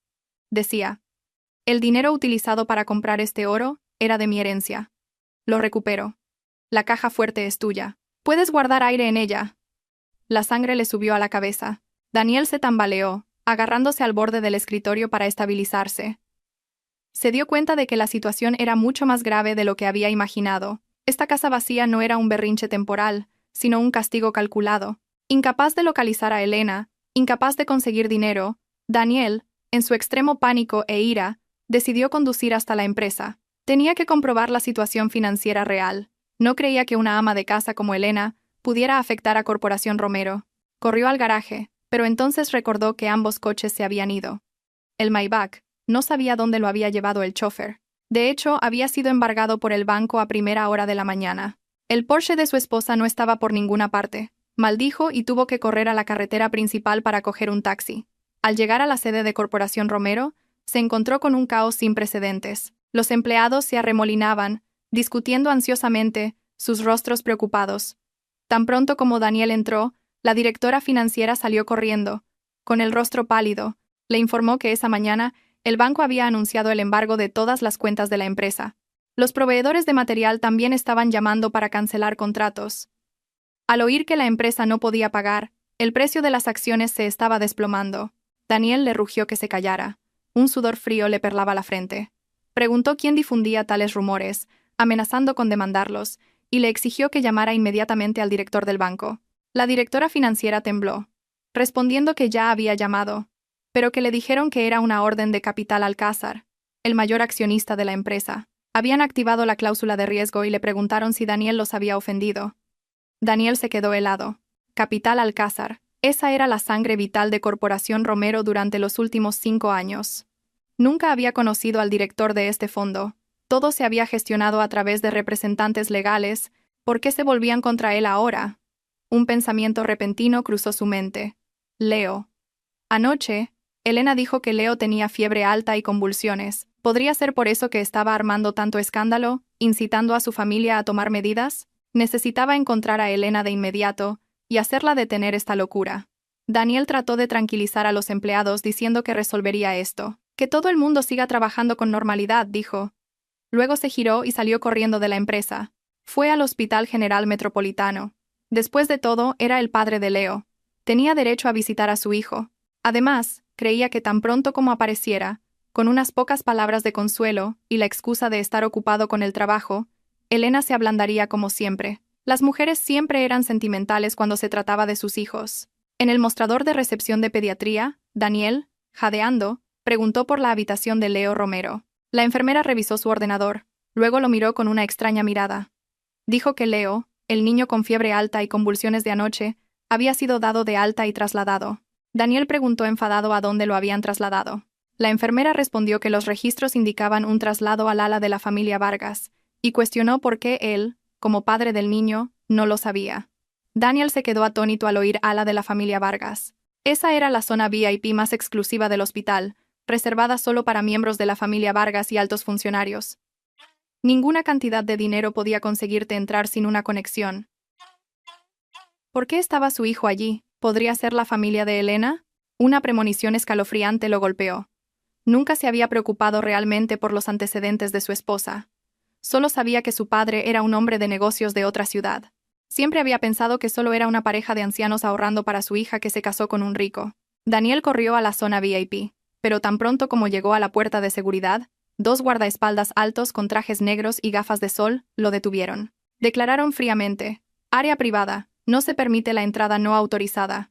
S1: Decía: el dinero utilizado para comprar este oro era de mi herencia. Lo recupero. La caja fuerte es tuya. Puedes guardar aire en ella. La sangre le subió a la cabeza. Daniel se tambaleó, agarrándose al borde del escritorio para estabilizarse. Se dio cuenta de que la situación era mucho más grave de lo que había imaginado. Esta casa vacía no era un berrinche temporal, sino un castigo calculado. Incapaz de localizar a Elena, incapaz de conseguir dinero, Daniel, en su extremo pánico e ira, decidió conducir hasta la empresa. Tenía que comprobar la situación financiera real. No creía que una ama de casa como Elena pudiera afectar a Corporación Romero. Corrió al garaje, pero entonces recordó que ambos coches se habían ido. El Maybach, no sabía dónde lo había llevado el chofer. De hecho, había sido embargado por el banco a primera hora de la mañana. El Porsche de su esposa no estaba por ninguna parte. Maldijo y tuvo que correr a la carretera principal para coger un taxi. Al llegar a la sede de Corporación Romero, se encontró con un caos sin precedentes. Los empleados se arremolinaban, discutiendo ansiosamente, sus rostros preocupados. Tan pronto como Daniel entró, la directora financiera salió corriendo. Con el rostro pálido, le informó que esa mañana el banco había anunciado el embargo de todas las cuentas de la empresa. Los proveedores de material también estaban llamando para cancelar contratos. Al oír que la empresa no podía pagar, el precio de las acciones se estaba desplomando. Daniel le rugió que se callara. Un sudor frío le perlaba la frente. Preguntó quién difundía tales rumores, amenazando con demandarlos, y le exigió que llamara inmediatamente al director del banco. La directora financiera tembló, respondiendo que ya había llamado, pero que le dijeron que era una orden de Capital Alcázar, el mayor accionista de la empresa. Habían activado la cláusula de riesgo y le preguntaron si Daniel los había ofendido. Daniel se quedó helado. Capital Alcázar. Esa era la sangre vital de Corporación Romero durante los últimos 5 años. Nunca había conocido al director de este fondo. Todo se había gestionado a través de representantes legales. ¿Por qué se volvían contra él ahora? Un pensamiento repentino cruzó su mente. Leo. Anoche, Elena dijo que Leo tenía fiebre alta y convulsiones. ¿Podría ser por eso que estaba armando tanto escándalo, incitando a su familia a tomar medidas? Necesitaba encontrar a Elena de inmediato y hacerla detener esta locura. Daniel trató de tranquilizar a los empleados diciendo que resolvería esto. Que todo el mundo siga trabajando con normalidad, dijo. Luego se giró y salió corriendo de la empresa. Fue al Hospital General Metropolitano. Después de todo, era el padre de Leo. Tenía derecho a visitar a su hijo. Además, creía que tan pronto como apareciera, con unas pocas palabras de consuelo y la excusa de estar ocupado con el trabajo, Elena se ablandaría como siempre. Las mujeres siempre eran sentimentales cuando se trataba de sus hijos. En el mostrador de recepción de pediatría, Daniel, jadeando, preguntó por la habitación de Leo Romero. La enfermera revisó su ordenador, luego lo miró con una extraña mirada. Dijo que Leo, el niño con fiebre alta y convulsiones de anoche, había sido dado de alta y trasladado. Daniel preguntó enfadado a dónde lo habían trasladado. La enfermera respondió que los registros indicaban un traslado al ala de la familia Vargas, y cuestionó por qué él, como padre del niño, no lo sabía. Daniel se quedó atónito al oír ala de la familia Vargas. Esa era la zona VIP más exclusiva del hospital, reservada solo para miembros de la familia Vargas y altos funcionarios. Ninguna cantidad de dinero podía conseguirte entrar sin una conexión. ¿Por qué estaba su hijo allí? ¿Podría ser la familia de Elena? Una premonición escalofriante lo golpeó. Nunca se había preocupado realmente por los antecedentes de su esposa. Solo sabía que su padre era un hombre de negocios de otra ciudad. Siempre había pensado que solo era una pareja de ancianos ahorrando para su hija que se casó con un rico. Daniel corrió a la zona VIP, pero tan pronto como llegó a la puerta de seguridad, dos guardaespaldas altos con trajes negros y gafas de sol lo detuvieron. Declararon fríamente: área privada, no se permite la entrada no autorizada.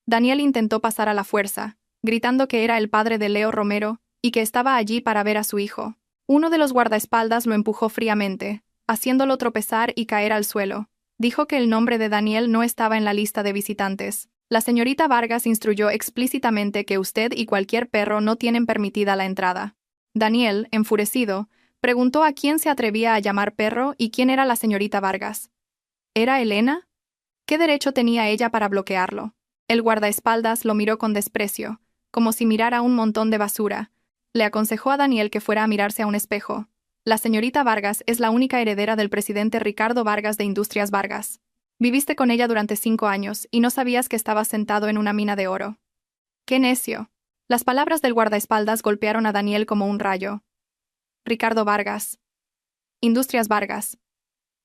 S1: Daniel intentó pasar a la fuerza, gritando que era el padre de Leo Romero y que estaba allí para ver a su hijo. Uno de los guardaespaldas lo empujó fríamente, haciéndolo tropezar y caer al suelo. Dijo que el nombre de Daniel no estaba en la lista de visitantes. La señorita Vargas instruyó explícitamente que usted y cualquier perro no tienen permitida la entrada. Daniel, enfurecido, preguntó a quién se atrevía a llamar perro y quién era la señorita Vargas. ¿Era Elena? ¿Qué derecho tenía ella para bloquearlo? El guardaespaldas lo miró con desprecio, como si mirara un montón de basura. Le aconsejó a Daniel que fuera a mirarse a un espejo. La señorita Vargas es la única heredera del presidente Ricardo Vargas de Industrias Vargas. Viviste con ella durante 5 años y no sabías que estabas sentado en una mina de oro. ¡Qué necio! Las palabras del guardaespaldas golpearon a Daniel como un rayo. Ricardo Vargas. Industrias Vargas.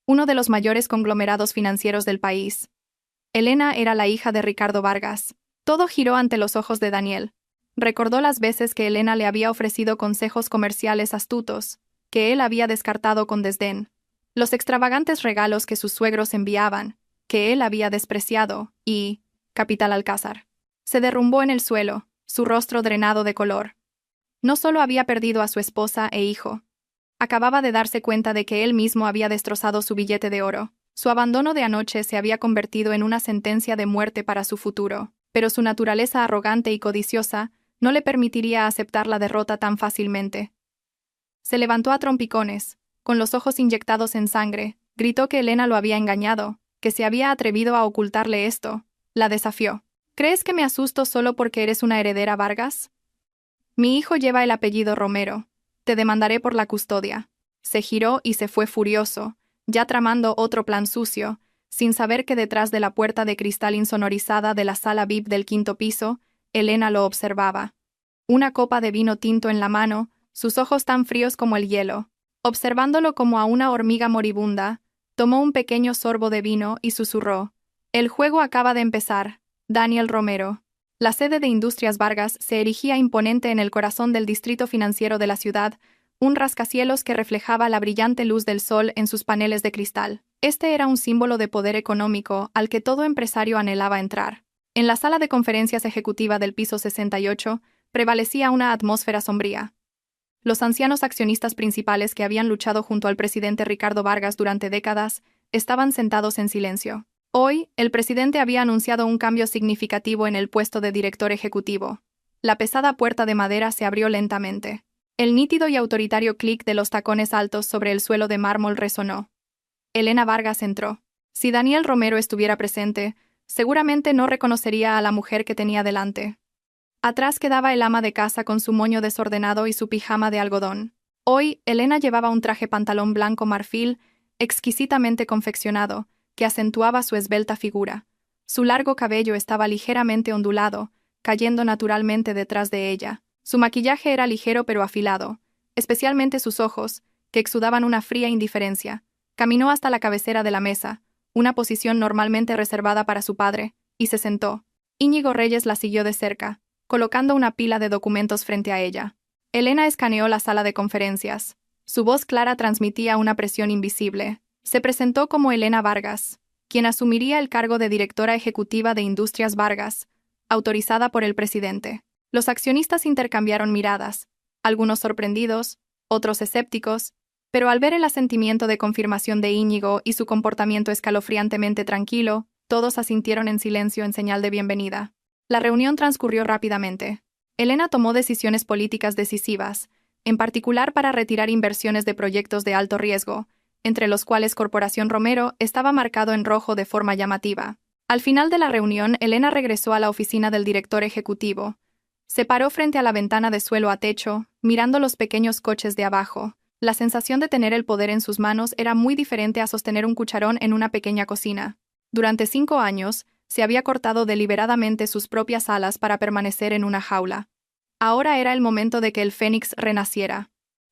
S1: Uno de los mayores conglomerados financieros del país. Elena era la hija de Ricardo Vargas. Todo giró ante los ojos de Daniel. Recordó las veces que Elena le había ofrecido consejos comerciales astutos, que él había descartado con desdén. Los extravagantes regalos que sus suegros enviaban, que él había despreciado, y Capital Alcázar. Se derrumbó en el suelo, su rostro drenado de color. No solo había perdido a su esposa e hijo. Acababa de darse cuenta de que él mismo había destrozado su billete de oro. Su abandono de anoche se había convertido en una sentencia de muerte para su futuro, pero su naturaleza arrogante y codiciosa no le permitiría aceptar la derrota tan fácilmente. Se levantó a trompicones, con los ojos inyectados en sangre, gritó que Elena lo había engañado, que se había atrevido a ocultarle esto. La desafió. ¿Crees que me asusto solo porque eres una heredera Vargas? Mi hijo lleva el apellido Romero. Te demandaré por la custodia. Se giró y se fue furioso, ya tramando otro plan sucio, sin saber que detrás de la puerta de cristal insonorizada de la sala VIP del 5º piso, Elena lo observaba. Una copa de vino tinto en la mano, sus ojos tan fríos como el hielo. Observándolo como a una hormiga moribunda, tomó un pequeño sorbo de vino y susurró: el juego acaba de empezar, Daniel Romero. La sede de Industrias Vargas se erigía imponente en el corazón del distrito financiero de la ciudad, un rascacielos que reflejaba la brillante luz del sol en sus paneles de cristal. Este era un símbolo de poder económico al que todo empresario anhelaba entrar. En la sala de conferencias ejecutiva del piso 68, prevalecía una atmósfera sombría. Los ancianos accionistas principales que habían luchado junto al presidente Ricardo Vargas durante décadas estaban sentados en silencio. Hoy, el presidente había anunciado un cambio significativo en el puesto de director ejecutivo. La pesada puerta de madera se abrió lentamente. El nítido y autoritario clic de los tacones altos sobre el suelo de mármol resonó. Elena Vargas entró. Si Daniel Romero estuviera presente, seguramente no reconocería a la mujer que tenía delante. Atrás quedaba el ama de casa con su moño desordenado y su pijama de algodón. Hoy, Elena llevaba un traje pantalón blanco marfil, exquisitamente confeccionado, que acentuaba su esbelta figura. Su largo cabello estaba ligeramente ondulado, cayendo naturalmente detrás de ella. Su maquillaje era ligero pero afilado, especialmente sus ojos, que exudaban una fría indiferencia. Caminó hasta la cabecera de la mesa, una posición normalmente reservada para su padre, y se sentó. Íñigo Reyes la siguió de cerca, colocando una pila de documentos frente a ella. Elena escaneó la sala de conferencias. Su voz clara transmitía una presión invisible. Se presentó como Elena Vargas, quien asumiría el cargo de directora ejecutiva de Industrias Vargas, autorizada por el presidente. Los accionistas intercambiaron miradas, algunos sorprendidos, otros escépticos, pero al ver el asentimiento de confirmación de Íñigo y su comportamiento escalofriantemente tranquilo, todos asintieron en silencio en señal de bienvenida. La reunión transcurrió rápidamente. Elena tomó decisiones políticas decisivas, en particular para retirar inversiones de proyectos de alto riesgo, entre los cuales Corporación Romero estaba marcado en rojo de forma llamativa. Al final de la reunión, Elena regresó a la oficina del director ejecutivo, Se paró frente a la ventana de suelo a techo, mirando los pequeños coches de abajo. La sensación de tener el poder en sus manos era muy diferente a sostener un cucharón en una pequeña cocina. Durante 5 años, se había cortado deliberadamente sus propias alas para permanecer en una jaula. Ahora era el momento de que el fénix renaciera.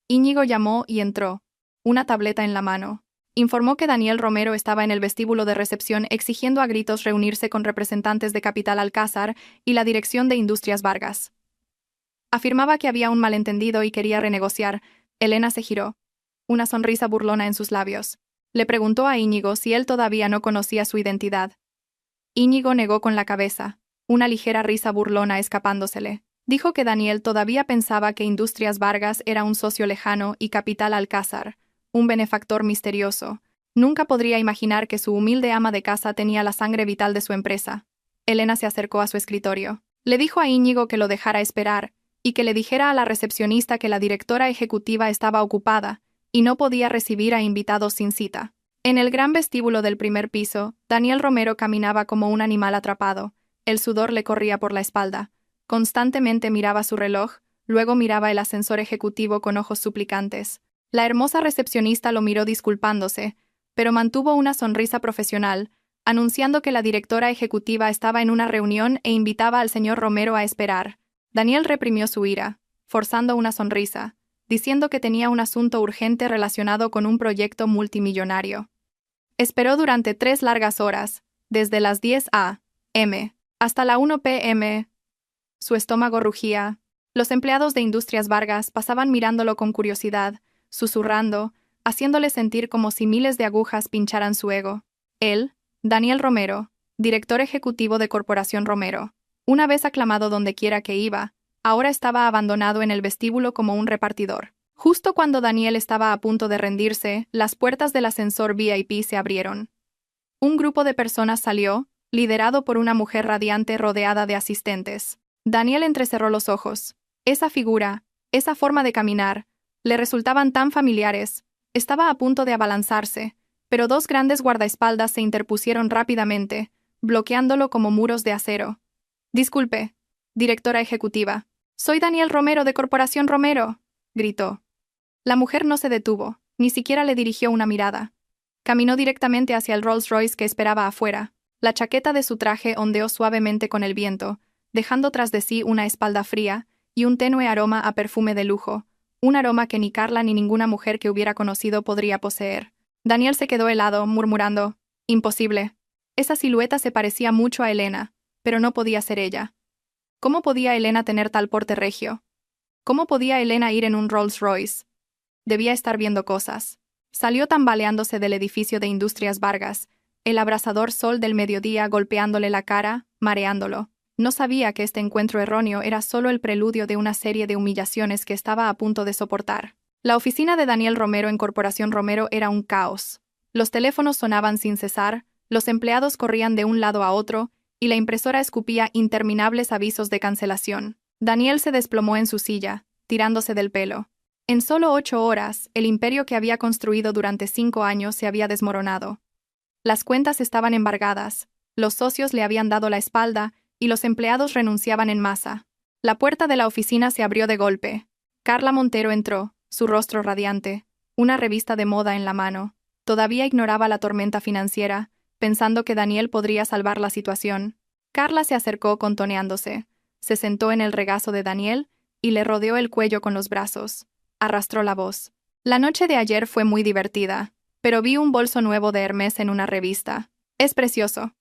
S1: Íñigo llamó y entró, una tableta en la mano. Informó que Daniel Romero estaba en el vestíbulo de recepción exigiendo a gritos reunirse con representantes de Capital Alcázar y la dirección de Industrias Vargas. Afirmaba que había un malentendido y quería renegociar. Elena se giró, una sonrisa burlona en sus labios. Le preguntó a Íñigo si él todavía no conocía su identidad. Íñigo negó con la cabeza, una ligera risa burlona escapándosele. Dijo que Daniel todavía pensaba que Industrias Vargas era un socio lejano y Capital Alcázar, un benefactor misterioso. Nunca podría imaginar que su humilde ama de casa tenía la sangre vital de su empresa. Elena se acercó a su escritorio. Le dijo a Íñigo que lo dejara esperar, y que le dijera a la recepcionista que la directora ejecutiva estaba ocupada, y no podía recibir a invitados sin cita. En el gran vestíbulo del primer piso, Daniel Romero caminaba como un animal atrapado. El sudor le corría por la espalda. Constantemente miraba su reloj, luego miraba el ascensor ejecutivo con ojos suplicantes. La hermosa recepcionista lo miró disculpándose, pero mantuvo una sonrisa profesional, anunciando que la directora ejecutiva estaba en una reunión e invitaba al señor Romero a esperar. Daniel reprimió su ira, forzando una sonrisa, diciendo que tenía un asunto urgente relacionado con un proyecto multimillonario. Esperó durante 3 largas horas, desde las 10 a.m. hasta la 1 p.m. Su estómago rugía. Los empleados de Industrias Vargas pasaban mirándolo con curiosidad, susurrando, haciéndole sentir como si miles de agujas pincharan su ego. Él, Daniel Romero, director ejecutivo de Corporación Romero, una vez aclamado dondequiera que iba, ahora estaba abandonado en el vestíbulo como un repartidor. Justo cuando Daniel estaba a punto de rendirse, las puertas del ascensor VIP se abrieron. Un grupo de personas salió, liderado por una mujer radiante rodeada de asistentes. Daniel entrecerró los ojos. Esa figura, esa forma de caminar, le resultaban tan familiares. Estaba a punto de abalanzarse, pero 2 grandes guardaespaldas se interpusieron rápidamente, bloqueándolo como muros de acero. «Disculpe, directora ejecutiva. Soy Daniel Romero de Corporación Romero», gritó. La mujer no se detuvo, ni siquiera le dirigió una mirada. Caminó directamente hacia el Rolls Royce que esperaba afuera. La chaqueta de su traje ondeó suavemente con el viento, dejando tras de sí una espalda fría y un tenue aroma a perfume de lujo, un aroma que ni Carla ni ninguna mujer que hubiera conocido podría poseer. Daniel se quedó helado, murmurando, «Imposible». Esa silueta se parecía mucho a Elena, pero no podía ser ella. ¿Cómo podía Elena tener tal porte regio? ¿Cómo podía Elena ir en un Rolls Royce? Debía estar viendo cosas. Salió tambaleándose del edificio de Industrias Vargas, el abrasador sol del mediodía golpeándole la cara, mareándolo. No sabía que este encuentro erróneo era solo el preludio de una serie de humillaciones que estaba a punto de soportar. La oficina de Daniel Romero en Corporación Romero era un caos. Los teléfonos sonaban sin cesar, los empleados corrían de un lado a otro, y la impresora escupía interminables avisos de cancelación. Daniel se desplomó en su silla, tirándose del pelo. En solo 8 horas, el imperio que había construido durante 5 años se había desmoronado. Las cuentas estaban embargadas, los socios le habían dado la espalda, y los empleados renunciaban en masa. La puerta de la oficina se abrió de golpe. Carla Montero entró, su rostro radiante, una revista de moda en la mano. Todavía ignoraba la tormenta financiera, pensando que Daniel podría salvar la situación. Carla se acercó contoneándose, se sentó en el regazo de Daniel y le rodeó el cuello con los brazos. Arrastró la voz. «La noche de ayer fue muy divertida, pero vi un bolso nuevo de Hermès en una revista. Es precioso.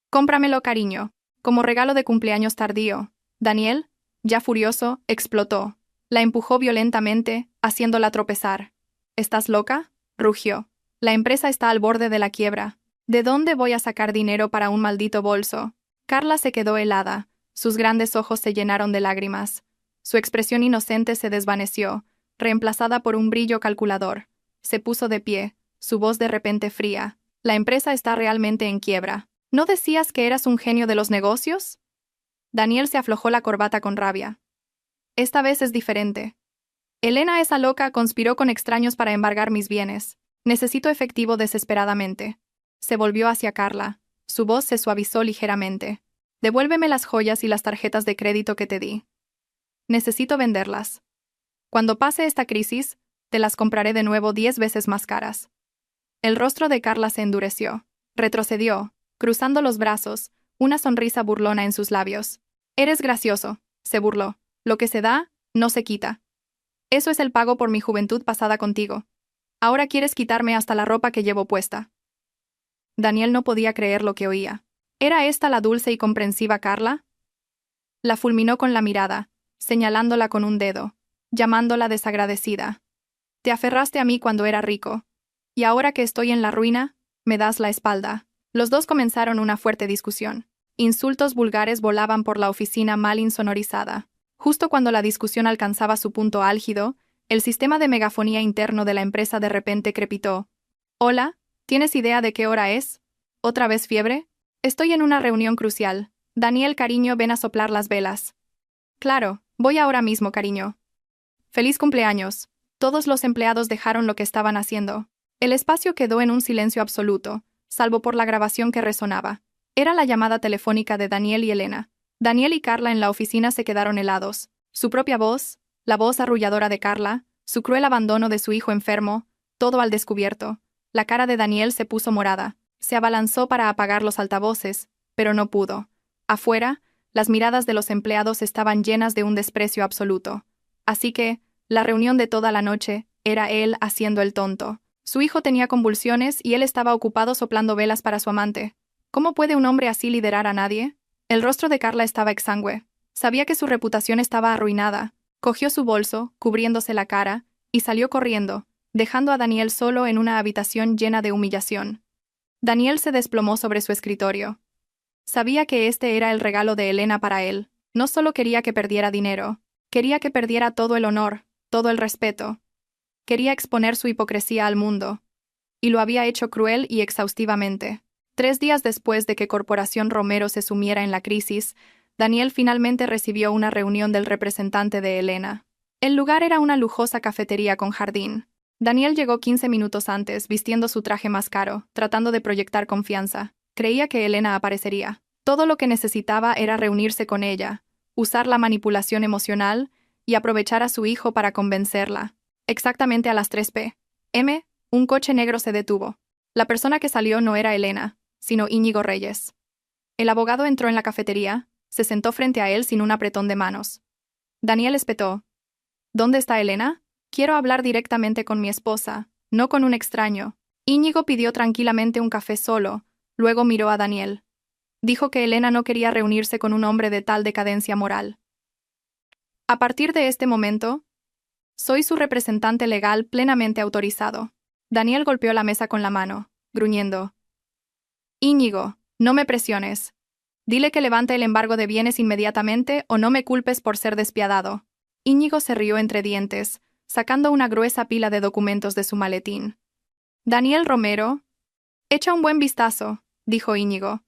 S1: Cómpramelo, cariño. Como regalo de cumpleaños tardío». Daniel, ya furioso, explotó. La empujó violentamente, haciéndola tropezar. «¿Estás loca?», rugió. «La empresa está al borde de la quiebra. ¿De dónde voy a sacar dinero para un maldito bolso?». Carla se quedó helada. Sus grandes ojos se llenaron de lágrimas. Su expresión inocente se desvaneció, reemplazada por un brillo calculador. Se puso de pie, su voz de repente fría. «La empresa está realmente en quiebra. ¿No decías que eras un genio de los negocios?». Daniel se aflojó la corbata con rabia. «Esta vez es diferente. Elena, esa loca, conspiró con extraños para embargar mis bienes. Necesito efectivo desesperadamente». Se volvió hacia Carla. Su voz se suavizó ligeramente. «Devuélveme las joyas y las tarjetas de crédito que te di». Necesito venderlas. Cuando pase esta crisis, te las compraré de nuevo 10 veces más caras. El rostro de Carla se endureció. Retrocedió, cruzando los brazos, una sonrisa burlona en sus labios. Eres gracioso, se burló. Lo que se da, no se quita. Eso es el pago por mi juventud pasada contigo. Ahora quieres quitarme hasta la ropa que llevo puesta. Daniel no podía creer lo que oía. ¿Era esta la dulce y comprensiva Carla? La fulminó con la mirada, señalándola con un dedo, llamándola desagradecida. Te aferraste a mí cuando era rico. Y ahora que estoy en la ruina, me das la espalda. Los dos comenzaron una fuerte discusión. Insultos vulgares volaban por la oficina mal insonorizada. Justo cuando la discusión alcanzaba su punto álgido, el sistema de megafonía interno de la empresa de repente crepitó. «Hola, ¿tienes idea de qué hora es? ¿Otra vez fiebre? Estoy en una reunión crucial. Daniel, cariño, ven a soplar las velas». «Claro, voy ahora mismo, cariño». «Feliz cumpleaños». Todos los empleados dejaron lo que estaban haciendo. El espacio quedó en un silencio absoluto, salvo por la grabación que resonaba. Era la llamada telefónica de Daniel y Elena. Daniel y Carla en la oficina se quedaron helados. Su propia voz, la voz arrulladora de Carla, su cruel abandono de su hijo enfermo, todo al descubierto. La cara de Daniel se puso morada. Se abalanzó para apagar los altavoces, pero no pudo. Afuera, las miradas de los empleados estaban llenas de un desprecio absoluto. Así que, la reunión de toda la noche, era él haciendo el tonto. Su hijo tenía convulsiones y él estaba ocupado soplando velas para su amante. ¿Cómo puede un hombre así liderar a nadie? El rostro de Carla estaba exangüe. Sabía que su reputación estaba arruinada. Cogió su bolso, cubriéndose la cara, y salió corriendo, dejando a Daniel solo en una habitación llena de humillación. Daniel se desplomó sobre su escritorio. Sabía que este era el regalo de Elena para él. No solo quería que perdiera dinero, quería que perdiera todo el honor, todo el respeto. Quería exponer su hipocresía al mundo. Y lo había hecho cruel y exhaustivamente. 3 días después de que Corporación Romero se sumiera en la crisis, Daniel finalmente recibió una reunión del representante de Elena. El lugar era una lujosa cafetería con jardín. Daniel llegó 15 minutos antes, vistiendo su traje más caro, tratando de proyectar confianza. Creía que Elena aparecería. Todo lo que necesitaba era reunirse con ella, usar la manipulación emocional y aprovechar a su hijo para convencerla. Exactamente a las 3 p.m., un coche negro se detuvo. La persona que salió no era Elena, sino Íñigo Reyes. El abogado entró en la cafetería, se sentó frente a él sin un apretón de manos. Daniel espetó. ¿Dónde está Elena? Quiero hablar directamente con mi esposa, no con un extraño. Íñigo pidió tranquilamente un café solo, luego miró a Daniel. Dijo que Elena no quería reunirse con un hombre de tal decadencia moral. A partir de este momento, soy su representante legal plenamente autorizado. Daniel golpeó la mesa con la mano, gruñendo. Íñigo, no me presiones. Dile que levante el embargo de bienes inmediatamente o no me culpes por ser despiadado. Íñigo se rió entre dientes, sacando una gruesa pila de documentos de su maletín. Daniel Romero. Echa un buen vistazo, dijo Íñigo.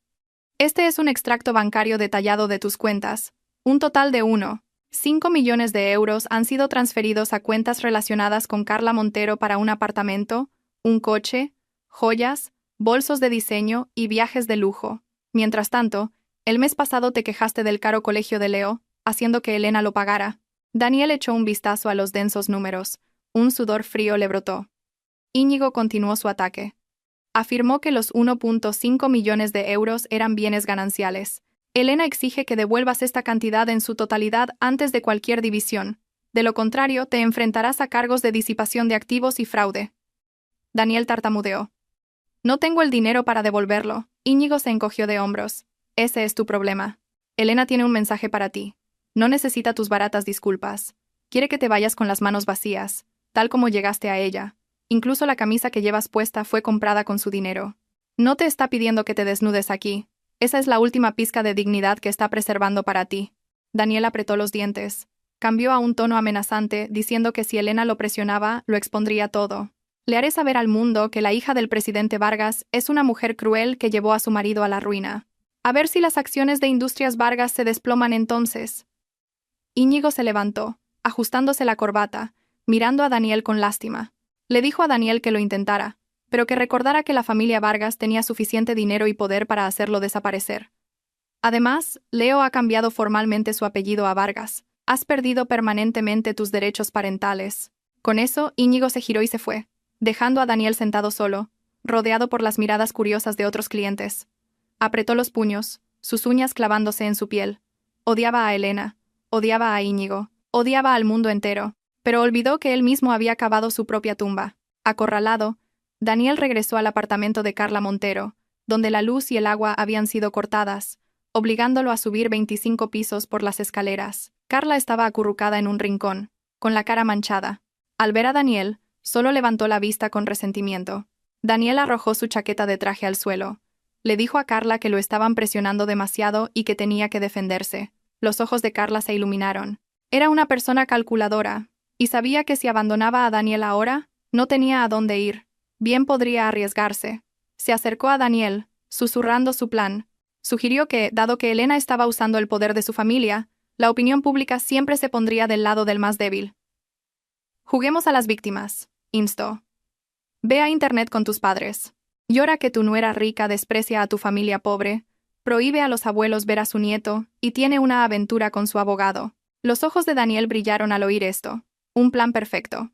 S1: Este es un extracto bancario detallado de tus cuentas. Un total de 1,5 millones de euros han sido transferidos a cuentas relacionadas con Carla Montero para un apartamento, un coche, joyas, bolsos de diseño y viajes de lujo. Mientras tanto, el mes pasado te quejaste del caro colegio de Leo, haciendo que Elena lo pagara. Daniel echó un vistazo a los densos números. Un sudor frío le brotó. Íñigo continuó su ataque. Afirmó que los 1,5 millones de euros eran bienes gananciales. Elena exige que devuelvas esta cantidad en su totalidad antes de cualquier división. De lo contrario, te enfrentarás a cargos de disipación de activos y fraude. Daniel tartamudeó. No tengo el dinero para devolverlo. Íñigo se encogió de hombros. Ese es tu problema. Elena tiene un mensaje para ti. No necesita tus baratas disculpas. Quiere que te vayas con las manos vacías, tal como llegaste a ella. Incluso la camisa que llevas puesta fue comprada con su dinero. No te está pidiendo que te desnudes aquí. Esa es la última pizca de dignidad que está preservando para ti. Daniel apretó los dientes. Cambió a un tono amenazante, diciendo que si Elena lo presionaba, lo expondría todo. Le haré saber al mundo que la hija del presidente Vargas es una mujer cruel que llevó a su marido a la ruina. A ver si las acciones de Industrias Vargas se desploman entonces. Íñigo se levantó, ajustándose la corbata, mirando a Daniel con lástima. Le dijo a Daniel que lo intentara, pero que recordara que la familia Vargas tenía suficiente dinero y poder para hacerlo desaparecer. Además, Leo ha cambiado formalmente su apellido a Vargas, Has perdido permanentemente tus derechos parentales. Con eso, Íñigo se giró y se fue, dejando a Daniel sentado solo, rodeado por las miradas curiosas de otros clientes. Apretó los puños, sus uñas clavándose en su piel. Odiaba a Elena, odiaba a Íñigo, odiaba al mundo entero, pero olvidó que él mismo había cavado su propia tumba. Acorralado, Daniel regresó al apartamento de Carla Montero, donde la luz y el agua habían sido cortadas, obligándolo a subir 25 pisos por las escaleras. Carla estaba acurrucada en un rincón, con la cara manchada. Al ver a Daniel, solo levantó la vista con resentimiento. Daniel arrojó su chaqueta de traje al suelo. Le dijo a Carla que lo estaban presionando demasiado y que tenía que defenderse. Los ojos de Carla se iluminaron. Era una persona calculadora, y sabía que si abandonaba a Daniel ahora, no tenía a dónde ir. Bien podría arriesgarse. Se acercó a Daniel, susurrando su plan. Sugirió que, dado que Elena estaba usando el poder de su familia, la opinión pública siempre se pondría del lado del más débil. Juguemos a las víctimas, instó. Ve a internet con tus padres. Llora que tu nuera rica desprecia a tu familia pobre, prohíbe a los abuelos ver a su nieto y tiene una aventura con su abogado. Los ojos de Daniel brillaron al oír esto. Un plan perfecto.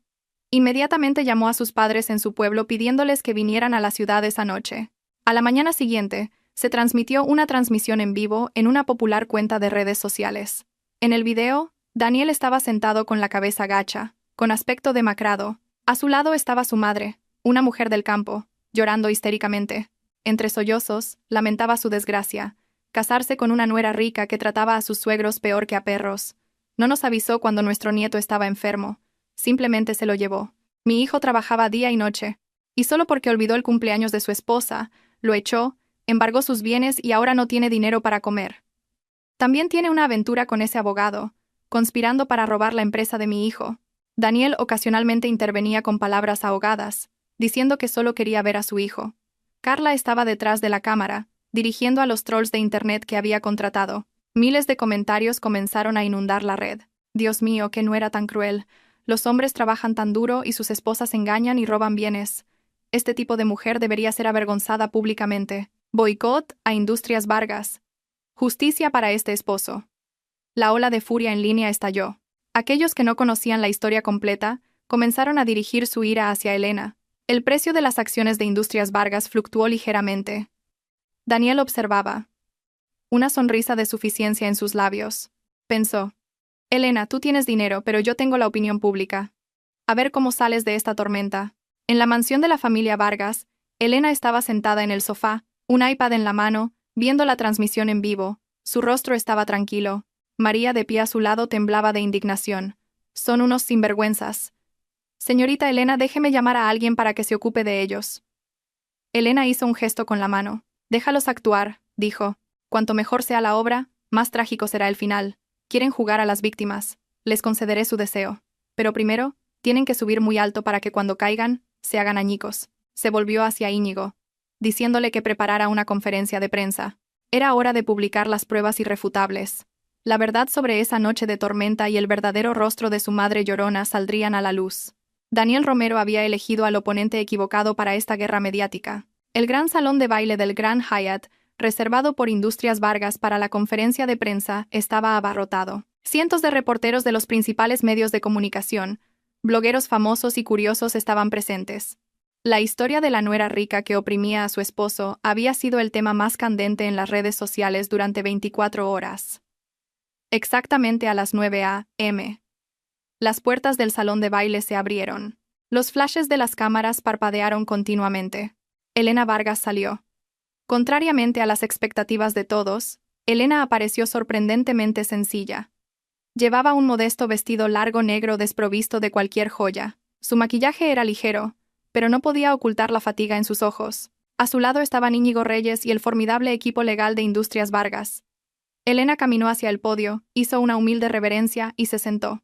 S1: Inmediatamente llamó a sus padres en su pueblo pidiéndoles que vinieran a la ciudad esa noche. A la mañana siguiente, se transmitió una transmisión en vivo en una popular cuenta de redes sociales. En el video, Daniel estaba sentado con la cabeza gacha, con aspecto demacrado. A su lado estaba su madre, una mujer del campo, llorando histéricamente. Entre sollozos, lamentaba su desgracia, casarse con una nuera rica que trataba a sus suegros peor que a perros. No nos avisó cuando nuestro nieto estaba enfermo. Simplemente se lo llevó. Mi hijo trabajaba día y noche. Y solo porque olvidó el cumpleaños de su esposa, lo echó, embargó sus bienes y ahora no tiene dinero para comer. También tiene una aventura con ese abogado, conspirando para robar la empresa de mi hijo. Daniel ocasionalmente intervenía con palabras ahogadas, diciendo que solo quería ver a su hijo. Carla estaba detrás de la cámara, dirigiendo a los trolls de internet que había contratado. Miles de comentarios comenzaron a inundar la red. Dios mío, que no era tan cruel. Los hombres trabajan tan duro y sus esposas engañan y roban bienes. Este tipo de mujer debería ser avergonzada públicamente. Boicot a Industrias Vargas. Justicia para este esposo. La ola de furia en línea estalló. Aquellos que no conocían la historia completa comenzaron a dirigir su ira hacia Elena. El precio de las acciones de Industrias Vargas fluctuó ligeramente. Daniel observaba. Una sonrisa de suficiencia en sus labios. Pensó. Elena, tú tienes dinero, pero yo tengo la opinión pública. A ver cómo sales de esta tormenta. En la mansión de la familia Vargas, Elena estaba sentada en el sofá, un iPad en la mano, viendo la transmisión en vivo. Su rostro estaba tranquilo. María, de pie a su lado, temblaba de indignación. Son unos sinvergüenzas. Señorita Elena, déjeme llamar a alguien para que se ocupe de ellos. Elena hizo un gesto con la mano. Déjalos actuar, dijo. Cuanto mejor sea la obra, más trágico será el final. Quieren jugar a las víctimas. Les concederé su deseo. Pero primero, tienen que subir muy alto para que cuando caigan, se hagan añicos. Se volvió hacia Íñigo, diciéndole que preparara una conferencia de prensa. Era hora de publicar las pruebas irrefutables. La verdad sobre esa noche de tormenta y el verdadero rostro de su madre llorona saldrían a la luz. Daniel Romero había elegido al oponente equivocado para esta guerra mediática. El gran salón de baile del Grand Hyatt, reservado por Industrias Vargas para la conferencia de prensa, estaba abarrotado. Cientos de reporteros de los principales medios de comunicación, blogueros famosos y curiosos estaban presentes. La historia de la nuera rica que oprimía a su esposo había sido el tema más candente en las redes sociales durante 24 horas. Exactamente a las 9 a.m. Las puertas del salón de baile se abrieron. Los flashes de las cámaras parpadearon continuamente. Elena Vargas salió. Contrariamente a las expectativas de todos, Elena apareció sorprendentemente sencilla. Llevaba un modesto vestido largo negro desprovisto de cualquier joya. Su maquillaje era ligero, pero no podía ocultar la fatiga en sus ojos. A su lado estaban Íñigo Reyes y el formidable equipo legal de Industrias Vargas. Elena caminó hacia el podio, hizo una humilde reverencia y se sentó.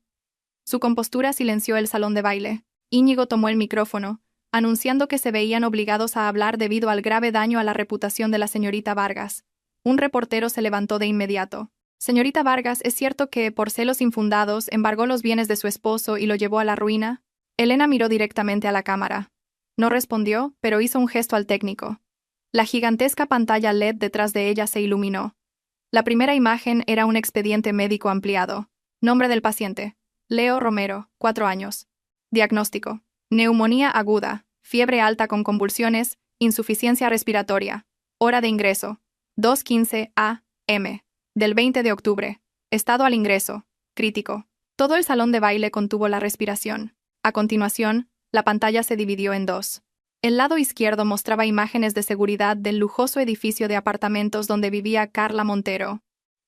S1: Su compostura silenció el salón de baile. Íñigo tomó el micrófono, anunciando que se veían obligados a hablar debido al grave daño a la reputación de la señorita Vargas. Un reportero se levantó de inmediato. Señorita Vargas, ¿es cierto que, por celos infundados, embargó los bienes de su esposo y lo llevó a la ruina? Elena miró directamente a la cámara. No respondió, pero hizo un gesto al técnico. La gigantesca pantalla LED detrás de ella se iluminó. La primera imagen era un expediente médico ampliado. Nombre del paciente: Leo Romero, 4 años. Diagnóstico: neumonía aguda, fiebre alta con convulsiones, insuficiencia respiratoria. Hora de ingreso: 2:15 a.m. del 20 de octubre. Estado al ingreso: crítico. Todo el salón de baile contuvo la respiración. A continuación, la pantalla se dividió en dos. El lado izquierdo mostraba imágenes de seguridad del lujoso edificio de apartamentos donde vivía Carla Montero.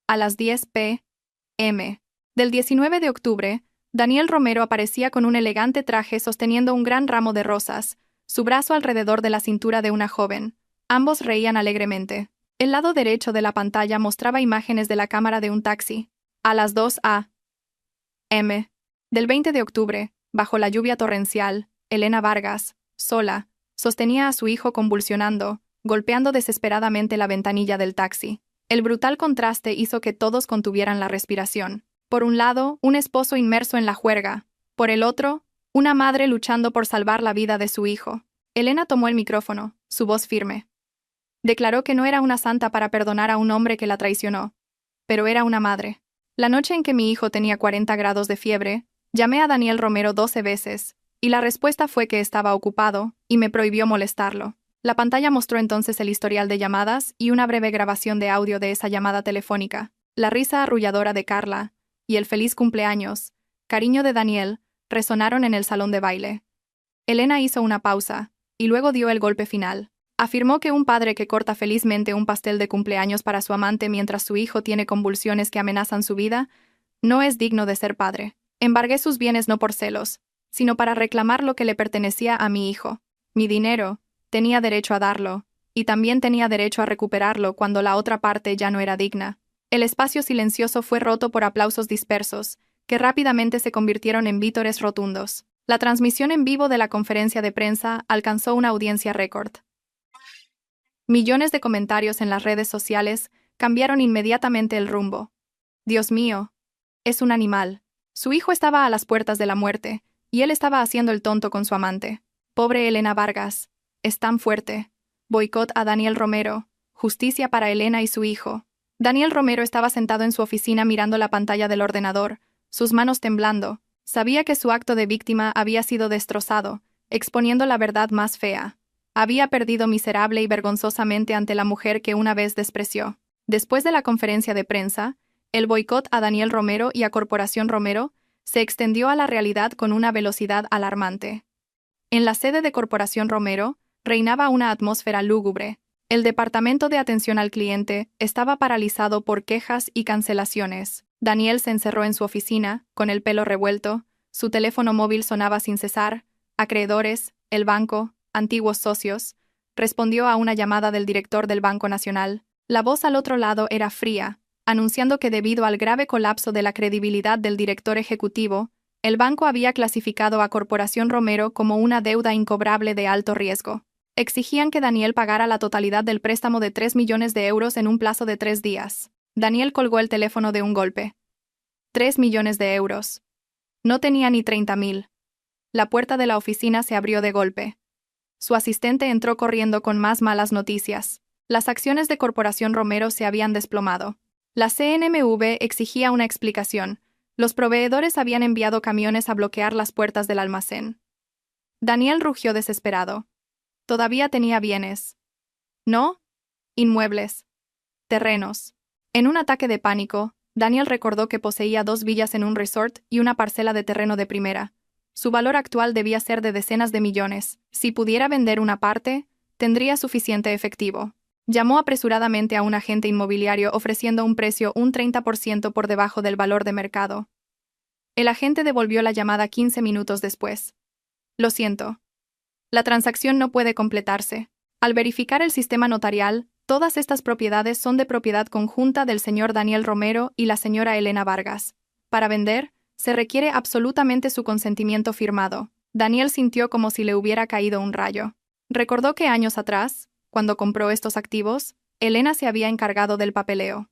S1: A las 10 p.m. del 19 de octubre, Daniel Romero aparecía con un elegante traje sosteniendo un gran ramo de rosas, su brazo alrededor de la cintura de una joven. Ambos reían alegremente. El lado derecho de la pantalla mostraba imágenes de la cámara de un taxi. A las 2 a.m. del 20 de octubre, bajo la lluvia torrencial, Elena Vargas, sola, sostenía a su hijo convulsionando, golpeando desesperadamente la ventanilla del taxi. El brutal contraste hizo que todos contuvieran la respiración. Por un lado, un esposo inmerso en la juerga. Por el otro, una madre luchando por salvar la vida de su hijo. Elena tomó el micrófono, su voz firme. Declaró que no era una santa para perdonar a un hombre que la traicionó, pero era una madre. La noche en que mi hijo tenía 40 grados de fiebre, llamé a Daniel Romero 12 veces, y la respuesta fue que estaba ocupado, y me prohibió molestarlo. La pantalla mostró entonces el historial de llamadas y una breve grabación de audio de esa llamada telefónica. La risa arrulladora de Carla y el feliz cumpleaños, cariño de Daniel, resonaron en el salón de baile. Elena hizo una pausa, y luego dio el golpe final. Afirmó que un padre que corta felizmente un pastel de cumpleaños para su amante mientras su hijo tiene convulsiones que amenazan su vida, no es digno de ser padre. Embargué sus bienes no por celos, sino para reclamar lo que le pertenecía a mi hijo. Mi dinero, tenía derecho a darlo, y también tenía derecho a recuperarlo cuando la otra parte ya no era digna. El espacio silencioso fue roto por aplausos dispersos, que rápidamente se convirtieron en vítores rotundos. La transmisión en vivo de la conferencia de prensa alcanzó una audiencia récord. Millones de comentarios en las redes sociales cambiaron inmediatamente el rumbo. Dios mío, es un animal. Su hijo estaba a las puertas de la muerte, y él estaba haciendo el tonto con su amante. Pobre Elena Vargas, es tan fuerte. Boicot a Daniel Romero, justicia para Elena y su hijo. Daniel Romero estaba sentado en su oficina mirando la pantalla del ordenador, sus manos temblando. Sabía que su acto de víctima había sido destrozado, exponiendo la verdad más fea. Había perdido miserable y vergonzosamente ante la mujer que una vez despreció. Después de la conferencia de prensa, el boicot a Daniel Romero y a Corporación Romero se extendió a la realidad con una velocidad alarmante. En la sede de Corporación Romero reinaba una atmósfera lúgubre. El departamento de atención al cliente estaba paralizado por quejas y cancelaciones. Daniel se encerró en su oficina, con el pelo revuelto, su teléfono móvil sonaba sin cesar, acreedores, el banco, antiguos socios, respondió a una llamada del director del Banco Nacional. La voz al otro lado era fría, anunciando que debido al grave colapso de la credibilidad del director ejecutivo, el banco había clasificado a Corporación Romero como una deuda incobrable de alto riesgo. Exigían que Daniel pagara la totalidad del préstamo de 3 millones de euros en un plazo de 3 días. Daniel colgó el teléfono de un golpe. 3 millones de euros. No tenía ni 30.000. La puerta de la oficina se abrió de golpe. Su asistente entró corriendo con más malas noticias. Las acciones de Corporación Romero se habían desplomado. La CNMV exigía una explicación. Los proveedores habían enviado camiones a bloquear las puertas del almacén. Daniel rugió desesperado. Todavía tenía bienes. ¿No? Inmuebles. Terrenos. En un ataque de pánico, Daniel recordó que poseía 2 villas en un resort y una parcela de terreno de primera. Su valor actual debía ser de decenas de millones. Si pudiera vender una parte, tendría suficiente efectivo. Llamó apresuradamente a un agente inmobiliario ofreciendo un precio un 30% por debajo del valor de mercado. El agente devolvió la llamada 15 minutos después. Lo siento. La transacción no puede completarse. Al verificar el sistema notarial, todas estas propiedades son de propiedad conjunta del señor Daniel Romero y la señora Elena Vargas. Para vender, se requiere absolutamente su consentimiento firmado. Daniel sintió como si le hubiera caído un rayo. Recordó que años atrás, cuando compró estos activos, Elena se había encargado del papeleo.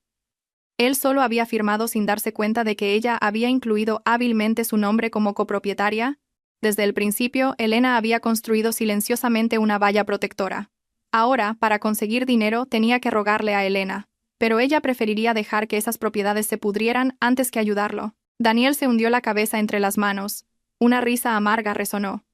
S1: Él solo había firmado sin darse cuenta de que ella había incluido hábilmente su nombre como copropietaria. Desde el principio, Elena había construido silenciosamente una valla protectora. Ahora, para conseguir dinero, tenía que rogarle a Elena, pero ella preferiría dejar que esas propiedades se pudrieran antes que ayudarlo. Daniel se hundió la cabeza entre las manos. Una risa amarga resonó.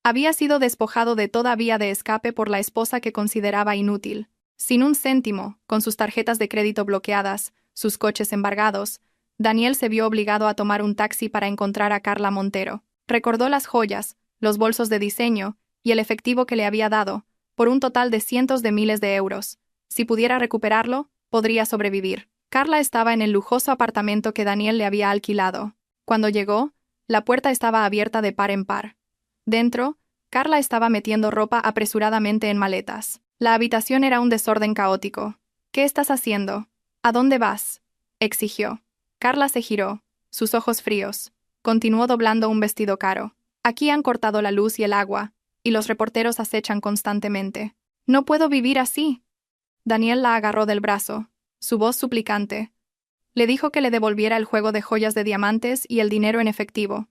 S1: Había sido despojado de toda vía de escape por la esposa que consideraba inútil. Sin un céntimo, con sus tarjetas de crédito bloqueadas, sus coches embargados, Daniel se vio obligado a tomar un taxi para encontrar a Carla Montero. Recordó las joyas, los bolsos de diseño y el efectivo que le había dado, por un total de cientos de miles de euros. Si pudiera recuperarlo, podría sobrevivir. Carla estaba en el lujoso apartamento que Daniel le había alquilado. Cuando llegó, la puerta estaba abierta de par en par. Dentro, Carla estaba metiendo ropa apresuradamente en maletas. La habitación era un desorden caótico. ¿Qué estás haciendo? ¿A dónde vas?, exigió. Carla se giró, sus ojos fríos. Continuó doblando un vestido caro. Aquí han cortado la luz y el agua, y los reporteros acechan constantemente. No puedo vivir así. Daniel la agarró del brazo, su voz suplicante. Le dijo que le devolviera el juego de joyas de diamantes y el dinero en efectivo.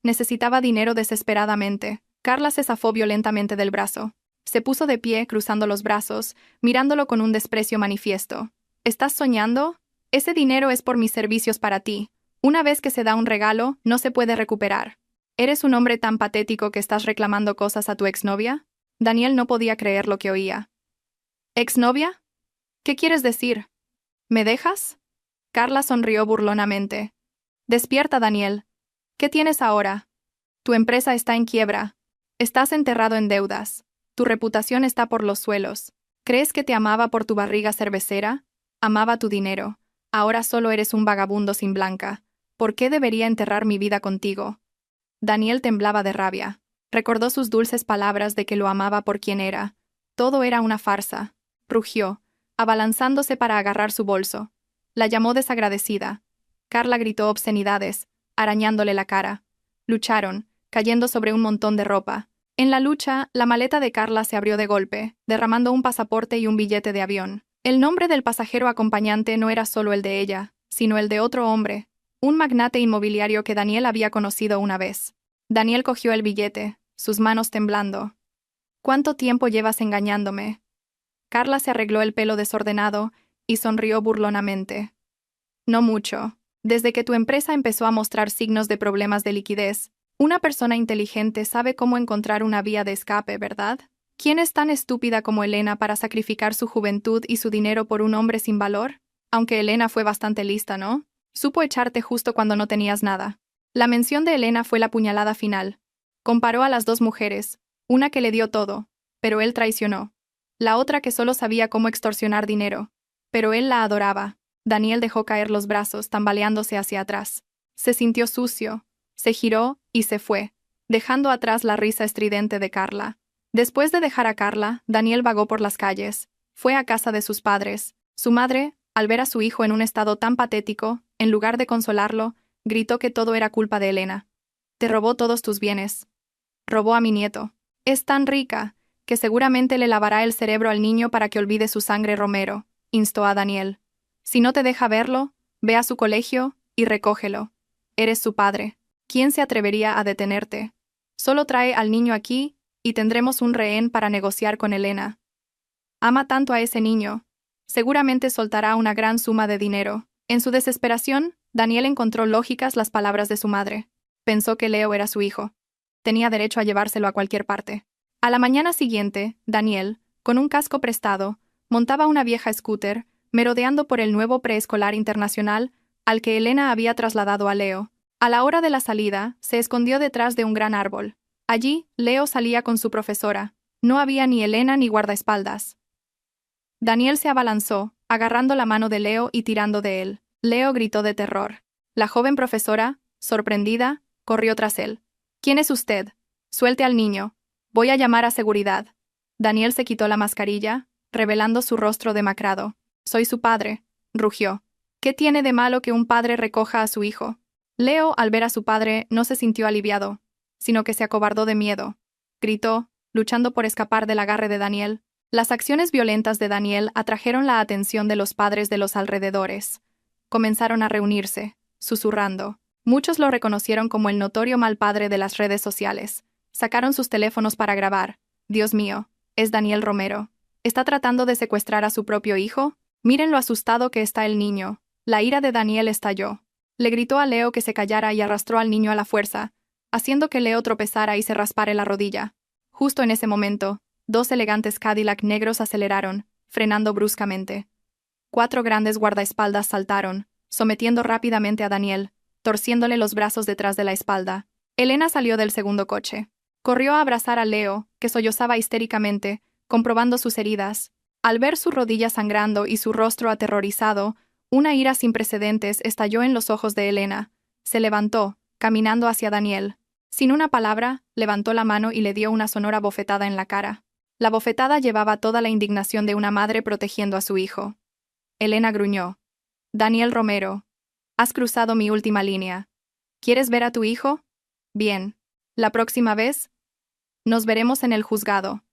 S1: Necesitaba dinero desesperadamente. Carla se zafó violentamente del brazo. Se puso de pie, cruzando los brazos, mirándolo con un desprecio manifiesto. ¿Estás soñando? Ese dinero es por mis servicios para ti. Una vez que se da un regalo, no se puede recuperar. ¿Eres un hombre tan patético que estás reclamando cosas a tu exnovia? Daniel no podía creer lo que oía. ¿Exnovia? ¿Qué quieres decir? ¿Me dejas? Carla sonrió burlonamente. Despierta, Daniel. ¿Qué tienes ahora? Tu empresa está en quiebra. Estás enterrado en deudas. Tu reputación está por los suelos. ¿Crees que te amaba por tu barriga cervecera? Amaba tu dinero. Ahora solo eres un vagabundo sin blanca. ¿Por qué debería enterrar mi vida contigo? Daniel temblaba de rabia. Recordó sus dulces palabras de que lo amaba por quien era. Todo era una farsa. Rugió, abalanzándose para agarrar su bolso. La llamó desagradecida. Carla gritó obscenidades, arañándole la cara. Lucharon, cayendo sobre un montón de ropa. En la lucha, la maleta de Carla se abrió de golpe, derramando un pasaporte y un billete de avión. El nombre del pasajero acompañante no era solo el de ella, sino el de otro hombre, un magnate inmobiliario que Daniel había conocido una vez. Daniel cogió el billete, sus manos temblando. ¿Cuánto tiempo llevas engañándome? Carla se arregló el pelo desordenado y sonrió burlonamente. No mucho. Desde que tu empresa empezó a mostrar signos de problemas de liquidez, una persona inteligente sabe cómo encontrar una vía de escape, ¿verdad? ¿Quién es tan estúpida como Elena para sacrificar su juventud y su dinero por un hombre sin valor? Aunque Elena fue bastante lista, ¿no? Supo echarte justo cuando no tenías nada. La mención de Elena fue la puñalada final. Comparó a las dos mujeres, una que le dio todo, pero él traicionó. La otra que solo sabía cómo extorsionar dinero, pero él la adoraba. Daniel dejó caer los brazos, tambaleándose hacia atrás. Se sintió sucio, se giró y se fue, dejando atrás la risa estridente de Carla. Después de dejar a Carla, Daniel vagó por las calles. Fue a casa de sus padres. Su madre, al ver a su hijo en un estado tan patético, en lugar de consolarlo, gritó que todo era culpa de Elena. Te robó todos tus bienes. Robó a mi nieto. Es tan rica, que seguramente le lavará el cerebro al niño para que olvide su sangre Romero, instó a Daniel. Si no te deja verlo, ve a su colegio y recógelo. Eres su padre. ¿Quién se atrevería a detenerte? Solo trae al niño aquí y tendremos un rehén para negociar con Elena. Ama tanto a ese niño. Seguramente soltará una gran suma de dinero. En su desesperación, Daniel encontró lógicas las palabras de su madre. Pensó que Leo era su hijo. Tenía derecho a llevárselo a cualquier parte. A la mañana siguiente, Daniel, con un casco prestado, montaba una vieja scooter, merodeando por el nuevo preescolar internacional al que Elena había trasladado a Leo. A la hora de la salida, se escondió detrás de un gran árbol. Allí, Leo salía con su profesora. No había ni Elena ni guardaespaldas. Daniel se abalanzó, agarrando la mano de Leo y tirando de él. Leo gritó de terror. La joven profesora, sorprendida, corrió tras él. ¿Quién es usted? Suelte al niño. Voy a llamar a seguridad. Daniel se quitó la mascarilla, revelando su rostro demacrado. Soy su padre, rugió. ¿Qué tiene de malo que un padre recoja a su hijo? Leo, al ver a su padre, no se sintió aliviado, sino que se acobardó de miedo. Gritó, luchando por escapar del agarre de Daniel. Las acciones violentas de Daniel atrajeron la atención de los padres de los alrededores. Comenzaron a reunirse, susurrando. Muchos lo reconocieron como el notorio mal padre de las redes sociales. Sacaron sus teléfonos para grabar. Dios mío, es Daniel Romero. ¿Está tratando de secuestrar a su propio hijo? Miren lo asustado que está el niño. La ira de Daniel estalló. Le gritó a Leo que se callara y arrastró al niño a la fuerza, haciendo que Leo tropezara y se raspara la rodilla. Justo en ese momento, 2 elegantes Cadillac negros aceleraron, frenando bruscamente. 4 grandes guardaespaldas saltaron, sometiendo rápidamente a Daniel, torciéndole los brazos detrás de la espalda. Elena salió del segundo coche. Corrió a abrazar a Leo, que sollozaba histéricamente, comprobando sus heridas. Al ver su rodilla sangrando y su rostro aterrorizado, una ira sin precedentes estalló en los ojos de Elena. Se levantó, caminando hacia Daniel. Sin una palabra, levantó la mano y le dio una sonora bofetada en la cara. La bofetada llevaba toda la indignación de una madre protegiendo a su hijo. Elena gruñó. Daniel Romero, has cruzado mi última línea. ¿Quieres ver a tu hijo? Bien. La próxima vez, nos veremos en el juzgado.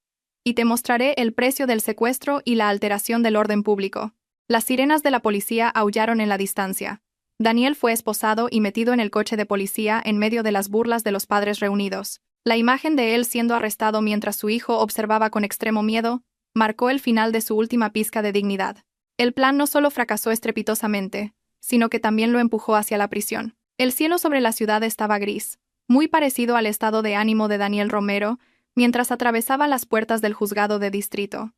S1: Y te mostraré el precio del secuestro y la alteración del orden público. Las sirenas de la policía aullaron en la distancia. Daniel fue esposado y metido en el coche de policía en medio de las burlas de los padres reunidos. La imagen de él siendo arrestado mientras su hijo observaba con extremo miedo, marcó el final de su última pizca de dignidad. El plan no solo fracasó estrepitosamente, sino que también lo empujó hacia la prisión. El cielo sobre la ciudad estaba gris, muy parecido al estado de ánimo de Daniel Romero, mientras atravesaba las puertas del juzgado de distrito.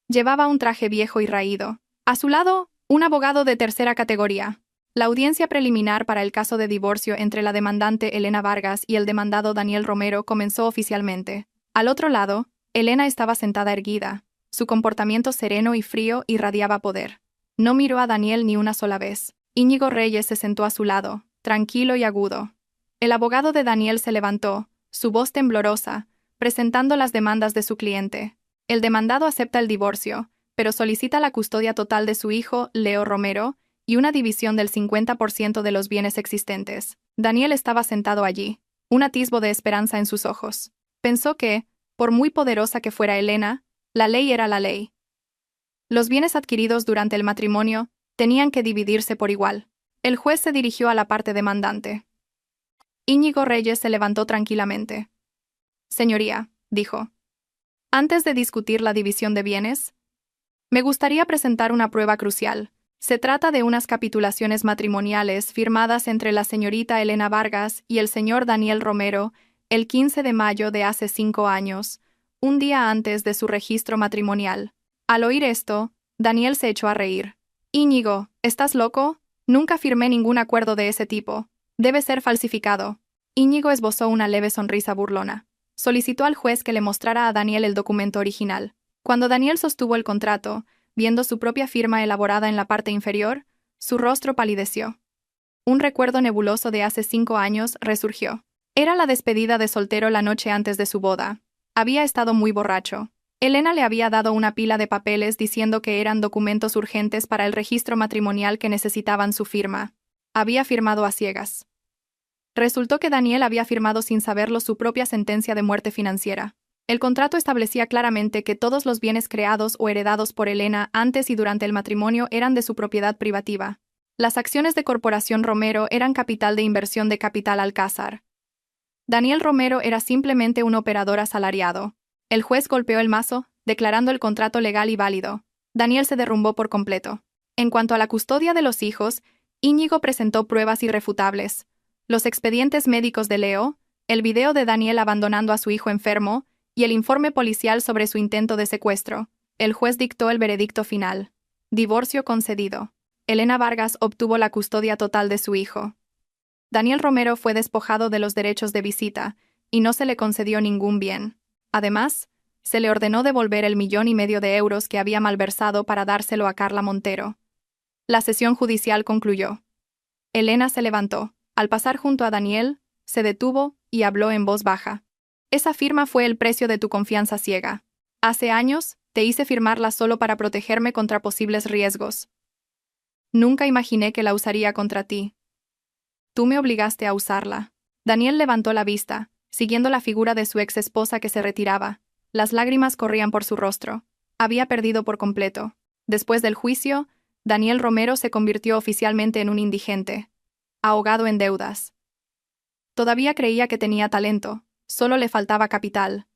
S1: Llevaba un traje viejo y raído. A su lado, un abogado de tercera categoría. La audiencia preliminar para el caso de divorcio entre la demandante Elena Vargas y el demandado Daniel Romero comenzó oficialmente. Al otro lado, Elena estaba sentada erguida. Su comportamiento sereno y frío irradiaba poder. No miró a Daniel ni una sola vez. Íñigo Reyes se sentó a su lado, tranquilo y agudo. El abogado de Daniel se levantó, su voz temblorosa, presentando las demandas de su cliente. El demandado acepta el divorcio, pero solicita la custodia total de su hijo, Leo Romero, y una división del 50% de los bienes existentes. Daniel estaba sentado allí, un atisbo de esperanza en sus ojos. Pensó que, por muy poderosa que fuera Elena, la ley era la ley. Los bienes adquiridos durante el matrimonio tenían que dividirse por igual. El juez se dirigió a la parte demandante. Íñigo Reyes se levantó tranquilamente. Señoría, dijo. Antes de discutir la división de bienes, me gustaría presentar una prueba crucial. Se trata de unas capitulaciones matrimoniales firmadas entre la señorita Elena Vargas y el señor Daniel Romero el 15 de mayo de hace 5 años, un día antes de su registro matrimonial. Al oír esto, Daniel se echó a reír. Íñigo, ¿estás loco? Nunca firmé ningún acuerdo de ese tipo. Debe ser falsificado. Íñigo esbozó una leve sonrisa burlona. Solicitó al juez que le mostrara a Daniel el documento original. Cuando Daniel sostuvo el contrato, viendo su propia firma elaborada en la parte inferior, su rostro palideció. Un recuerdo nebuloso de hace 5 años resurgió. Era la despedida de soltero la noche antes de su boda. Había estado muy borracho. Elena le había dado una pila de papeles diciendo que eran documentos urgentes para el registro matrimonial que necesitaban su firma. Había firmado a ciegas. Resultó que Daniel había firmado sin saberlo su propia sentencia de muerte financiera. El contrato establecía claramente que todos los bienes creados o heredados por Elena antes y durante el matrimonio eran de su propiedad privativa. Las acciones de Corporación Romero eran capital de inversión de Capital Alcázar. Daniel Romero era simplemente un operador asalariado. El juez golpeó el mazo, declarando el contrato legal y válido. Daniel se derrumbó por completo. En cuanto a la custodia de los hijos, Íñigo presentó pruebas irrefutables. Los expedientes médicos de Leo, el video de Daniel abandonando a su hijo enfermo, y el informe policial sobre su intento de secuestro. El juez dictó el veredicto final. Divorcio concedido. Elena Vargas obtuvo la custodia total de su hijo. Daniel Romero fue despojado de los derechos de visita, y no se le concedió ningún bien. Además, se le ordenó devolver el 1,5 millones de euros que había malversado para dárselo a Carla Montero. La sesión judicial concluyó. Elena se levantó. Al pasar junto a Daniel, se detuvo y habló en voz baja. Esa firma fue el precio de tu confianza ciega. Hace años, te hice firmarla solo para protegerme contra posibles riesgos. Nunca imaginé que la usaría contra ti. Tú me obligaste a usarla. Daniel levantó la vista, siguiendo la figura de su ex esposa que se retiraba. Las lágrimas corrían por su rostro. Había perdido por completo. Después del juicio, Daniel Romero se convirtió oficialmente en un indigente, ahogado en deudas. Todavía creía que tenía talento. Solo le faltaba capital.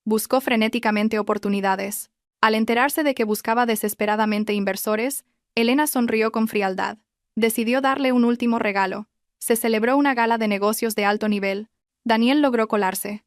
S1: Buscó frenéticamente oportunidades. Al enterarse de que buscaba desesperadamente inversores, Elena sonrió con frialdad. Decidió darle un último regalo. Se celebró una gala de negocios de alto nivel. Daniel logró colarse.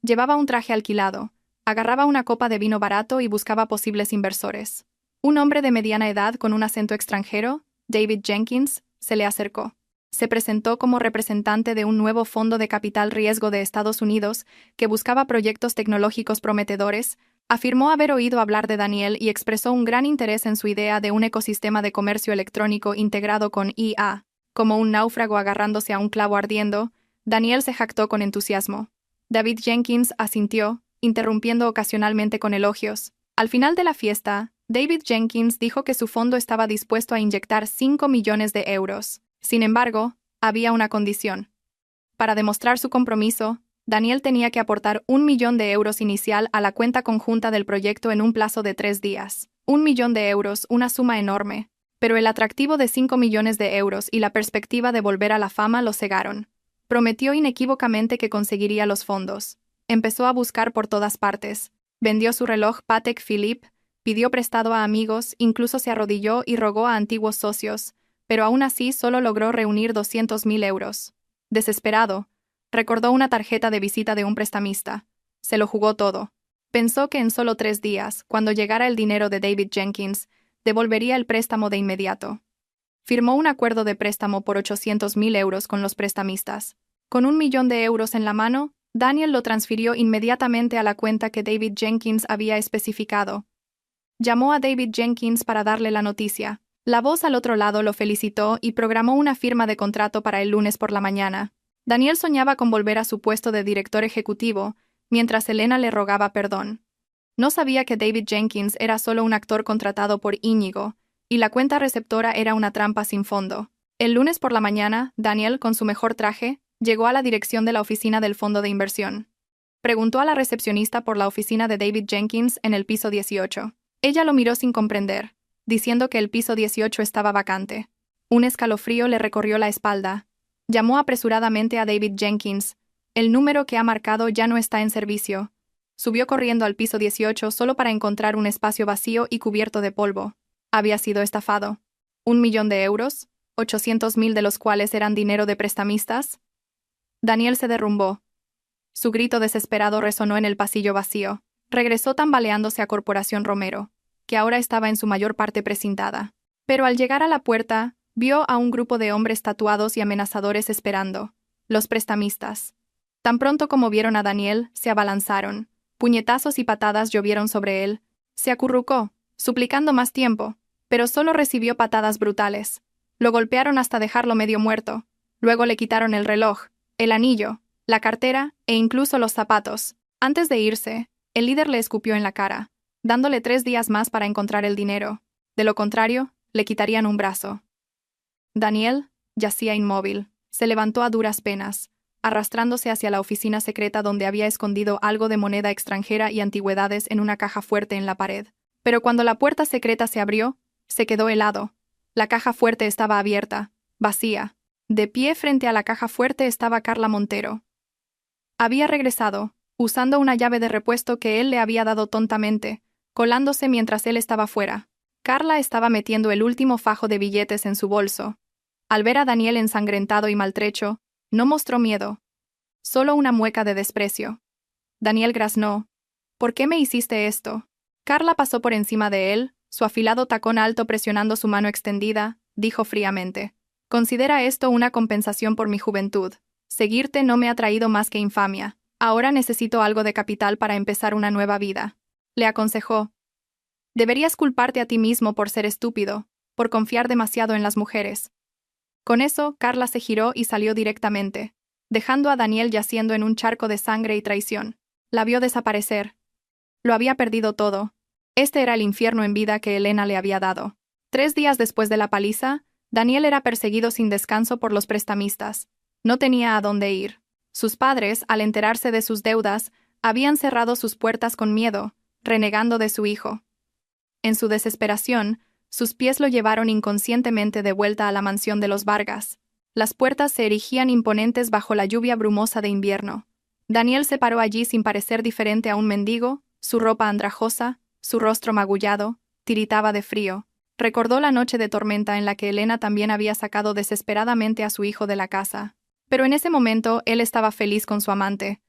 S1: Llevaba un traje alquilado, agarraba una copa de vino barato y buscaba posibles inversores. Un hombre de mediana edad con un acento extranjero, David Jenkins, se le acercó. Se presentó como representante de un nuevo fondo de capital riesgo de Estados Unidos que buscaba proyectos tecnológicos prometedores. Afirmó haber oído hablar de Daniel y expresó un gran interés en su idea de un ecosistema de comercio electrónico integrado con IA. Como un náufrago agarrándose a un clavo ardiendo, Daniel se jactó con entusiasmo. David Jenkins asintió, interrumpiendo ocasionalmente con elogios. Al final de la fiesta, David Jenkins dijo que su fondo estaba dispuesto a inyectar 5 millones de euros. Sin embargo, había una condición. Para demostrar su compromiso, Daniel tenía que aportar 1 millón de euros inicial a la cuenta conjunta del proyecto en un plazo de 3 días. 1 millón de euros, una suma enorme. Pero el atractivo de 5 millones de euros y la perspectiva de volver a la fama lo cegaron. Prometió inequívocamente que conseguiría los fondos. Empezó a buscar por todas partes. Vendió su reloj Patek Philippe, pidió prestado a amigos, incluso se arrodilló y rogó a antiguos socios, pero aún así solo logró reunir 200.000 euros. Desesperado, recordó una tarjeta de visita de un prestamista. Se lo jugó todo. Pensó que en solo 3 días, cuando llegara el dinero de David Jenkins, devolvería el préstamo de inmediato. Firmó un acuerdo de préstamo por 800.000 euros con los prestamistas. Con 1 millón de euros en la mano, Daniel lo transfirió inmediatamente a la cuenta que David Jenkins había especificado. Llamó a David Jenkins para darle la noticia. La voz al otro lado lo felicitó y programó una firma de contrato para el lunes por la mañana. Daniel soñaba con volver a su puesto de director ejecutivo, mientras Elena le rogaba perdón. No sabía que David Jenkins era solo un actor contratado por Íñigo, y la cuenta receptora era una trampa sin fondo. El lunes por la mañana, Daniel, con su mejor traje, llegó a la dirección de la oficina del fondo de inversión. Preguntó a la recepcionista por la oficina de David Jenkins en el piso 18. Ella lo miró sin comprender, diciendo que el piso 18 estaba vacante. Un escalofrío le recorrió la espalda. Llamó apresuradamente a David Jenkins. El número que ha marcado ya no está en servicio. Subió corriendo al piso 18 solo para encontrar un espacio vacío y cubierto de polvo. Había sido estafado. 1 millón de euros, 800.000 de los cuales eran dinero de prestamistas. Daniel se derrumbó. Su grito desesperado resonó en el pasillo vacío. Regresó tambaleándose a Corporación Romero, que ahora estaba en su mayor parte precintada. Pero al llegar a la puerta, vio a un grupo de hombres tatuados y amenazadores esperando. Los prestamistas. Tan pronto como vieron a Daniel, se abalanzaron. Puñetazos y patadas llovieron sobre él. Se acurrucó, suplicando más tiempo, pero solo recibió patadas brutales. Lo golpearon hasta dejarlo medio muerto. Luego le quitaron el reloj, el anillo, la cartera e incluso los zapatos. Antes de irse, el líder le escupió en la cara, dándole 3 días más para encontrar el dinero. De lo contrario, le quitarían un brazo. Daniel yacía inmóvil. Se levantó a duras penas, arrastrándose hacia la oficina secreta donde había escondido algo de moneda extranjera y antigüedades en una caja fuerte en la pared. Pero cuando la puerta secreta se abrió, se quedó helado. La caja fuerte estaba abierta, vacía. De pie frente a la caja fuerte estaba Carla Montero. Había regresado, usando una llave de repuesto que él le había dado tontamente, colándose mientras él estaba fuera. Carla estaba metiendo el último fajo de billetes en su bolso. Al ver a Daniel ensangrentado y maltrecho, no mostró miedo. Solo una mueca de desprecio. Daniel graznó. ¿Por qué me hiciste esto? Carla pasó por encima de él, su afilado tacón alto presionando su mano extendida, dijo fríamente. Considera esto una compensación por mi juventud. Seguirte no me ha traído más que infamia. Ahora necesito algo de capital para empezar una nueva vida. Le aconsejó. Deberías culparte a ti mismo por ser estúpido, por confiar demasiado en las mujeres. Con eso, Carla se giró y salió directamente, dejando a Daniel yaciendo en un charco de sangre y traición. La vio desaparecer. Lo había perdido todo. Este era el infierno en vida que Elena le había dado. 3 días después de la paliza, Daniel era perseguido sin descanso por los prestamistas. No tenía a dónde ir. Sus padres, al enterarse de sus deudas, habían cerrado sus puertas con miedo, renegando de su hijo. En su desesperación, sus pies lo llevaron inconscientemente de vuelta a la mansión de los Vargas. Las puertas se erigían imponentes bajo la lluvia brumosa de invierno. Daniel se paró allí sin parecer diferente a un mendigo, su ropa andrajosa, su rostro magullado, tiritaba de frío. Recordó la noche de tormenta en la que Elena también había sacado desesperadamente a su hijo de la casa. Pero en ese momento él estaba feliz con su amante.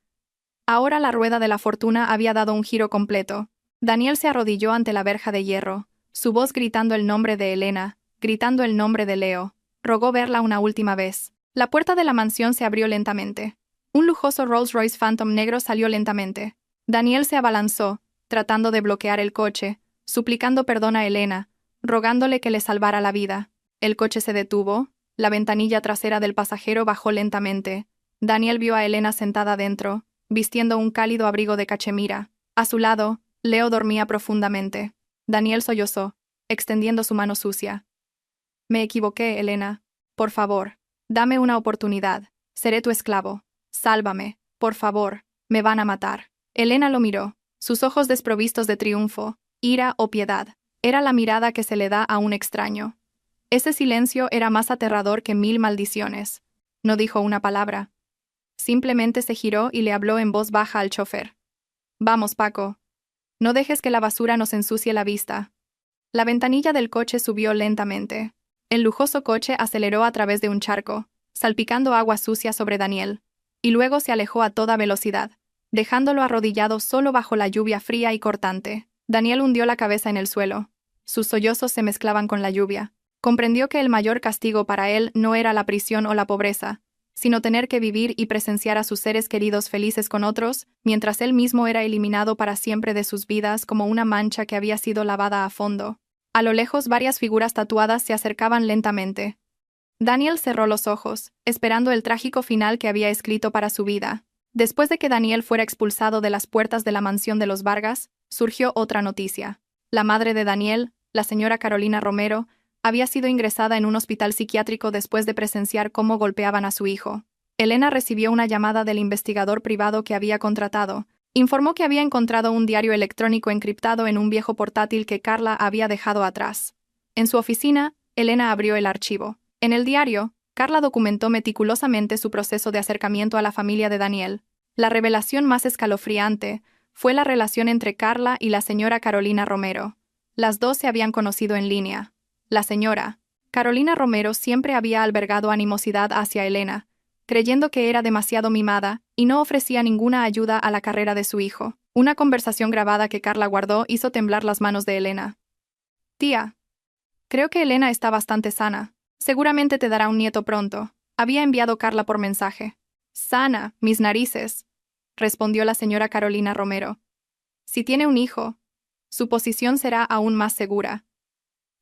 S1: Ahora la rueda de la fortuna había dado un giro completo. Daniel se arrodilló ante la verja de hierro, su voz gritando el nombre de Elena, gritando el nombre de Leo. Rogó verla una última vez. La puerta de la mansión se abrió lentamente. Un lujoso Rolls-Royce Phantom negro salió lentamente. Daniel se abalanzó, tratando de bloquear el coche, suplicando perdón a Elena, rogándole que le salvara la vida. El coche se detuvo, la ventanilla trasera del pasajero bajó lentamente. Daniel vio a Elena sentada dentro, vistiendo un cálido abrigo de cachemira. A su lado, Leo dormía profundamente. Daniel sollozó, extendiendo su mano sucia. Me equivoqué, Elena. Por favor, dame una oportunidad. Seré tu esclavo. Sálvame, por favor. Me van a matar. Elena lo miró, sus ojos desprovistos de triunfo, ira o piedad. Era la mirada que se le da a un extraño. Ese silencio era más aterrador que 1000 maldiciones. No dijo una palabra. Simplemente se giró y le habló en voz baja al chofer. Vamos, Paco. No dejes que la basura nos ensucie la vista. La ventanilla del coche subió lentamente. El lujoso coche aceleró a través de un charco, salpicando agua sucia sobre Daniel, y luego se alejó a toda velocidad, dejándolo arrodillado solo bajo la lluvia fría y cortante. Daniel hundió la cabeza en el suelo. Sus sollozos se mezclaban con la lluvia. Comprendió que el mayor castigo para él no era la prisión o la pobreza, sino tener que vivir y presenciar a sus seres queridos felices con otros, mientras él mismo era eliminado para siempre de sus vidas como una mancha que había sido lavada a fondo. A lo lejos varias figuras tatuadas se acercaban lentamente. Daniel cerró los ojos, esperando el trágico final que había escrito para su vida. Después de que Daniel fuera expulsado de las puertas de la mansión de los Vargas, surgió otra noticia. La madre de Daniel, la señora Carolina Romero, había sido ingresada en un hospital psiquiátrico después de presenciar cómo golpeaban a su hijo. Elena recibió una llamada del investigador privado que había contratado. Informó que había encontrado un diario electrónico encriptado en un viejo portátil que Carla había dejado atrás. En su oficina, Elena abrió el archivo. En el diario, Carla documentó meticulosamente su proceso de acercamiento a la familia de Daniel. La revelación más escalofriante fue la relación entre Carla y la señora Carolina Romero. Las dos se habían conocido en línea. La señora Carolina Romero siempre había albergado animosidad hacia Elena, creyendo que era demasiado mimada y no ofrecía ninguna ayuda a la carrera de su hijo. Una conversación grabada que Carla guardó hizo temblar las manos de Elena. Tía, creo que Elena está bastante sana. Seguramente te dará un nieto pronto. Había enviado Carla por mensaje. Sana, mis narices, respondió la señora Carolina Romero. Si tiene un hijo, su posición será aún más segura.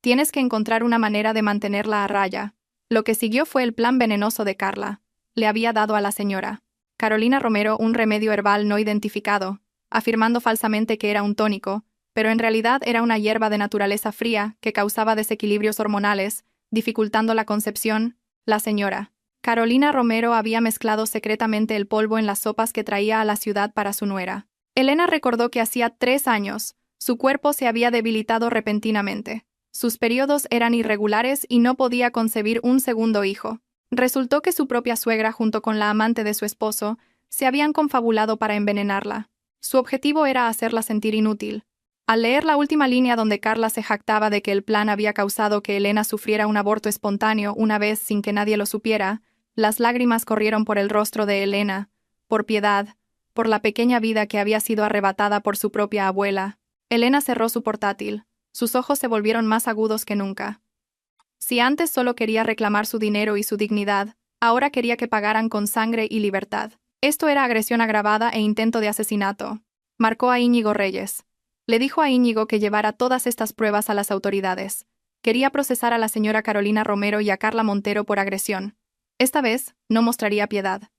S1: Tienes que encontrar una manera de mantenerla a raya. Lo que siguió fue el plan venenoso de Carla. Le había dado a la señora Carolina Romero un remedio herbal no identificado, afirmando falsamente que era un tónico, pero en realidad era una hierba de naturaleza fría que causaba desequilibrios hormonales, dificultando la concepción. La señora Carolina Romero había mezclado secretamente el polvo en las sopas que traía a la ciudad para su nuera. Elena recordó que hacía 3 años, su cuerpo se había debilitado repentinamente. Sus periodos eran irregulares y no podía concebir un segundo hijo. Resultó que su propia suegra junto con la amante de su esposo se habían confabulado para envenenarla. Su objetivo era hacerla sentir inútil. Al leer la última línea donde Carla se jactaba de que el plan había causado que Elena sufriera un aborto espontáneo una vez sin que nadie lo supiera, las lágrimas corrieron por el rostro de Elena, por piedad, por la pequeña vida que había sido arrebatada por su propia abuela. Elena cerró su portátil. Sus ojos se volvieron más agudos que nunca. Si antes solo quería reclamar su dinero y su dignidad, ahora quería que pagaran con sangre y libertad. Esto era agresión agravada e intento de asesinato. Marcó a Íñigo Reyes. Le dijo a Íñigo que llevara todas estas pruebas a las autoridades. Quería procesar a la señora Carolina Romero y a Carla Montero por agresión. Esta vez, no mostraría piedad.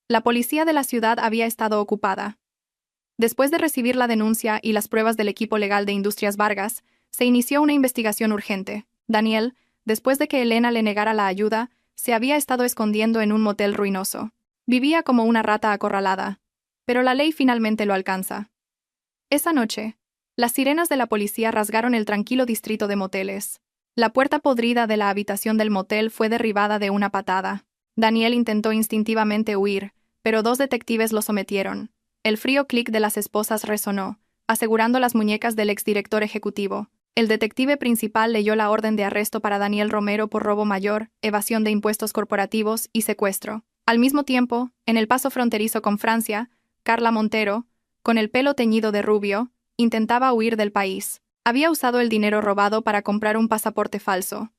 S1: La policía de la ciudad había estado ocupada. Después de recibir la denuncia y las pruebas del equipo legal de Industrias Vargas, se inició una investigación urgente. Daniel, después de que Elena le negara la ayuda, se había estado escondiendo en un motel ruinoso. Vivía como una rata acorralada. Pero la ley finalmente lo alcanza. Esa noche, las sirenas de la policía rasgaron el tranquilo distrito de moteles. La puerta podrida de la habitación del motel fue derribada de una patada. Daniel intentó instintivamente huir, pero 2 detectives lo sometieron. El frío clic de las esposas resonó, asegurando las muñecas del exdirector ejecutivo. El detective principal leyó la orden de arresto para Daniel Romero por robo mayor, evasión de impuestos corporativos y secuestro. Al mismo tiempo, en el paso fronterizo con Francia, Carla Montero, con el pelo teñido de rubio, intentaba huir del país. Había usado el dinero robado para comprar un pasaporte falso.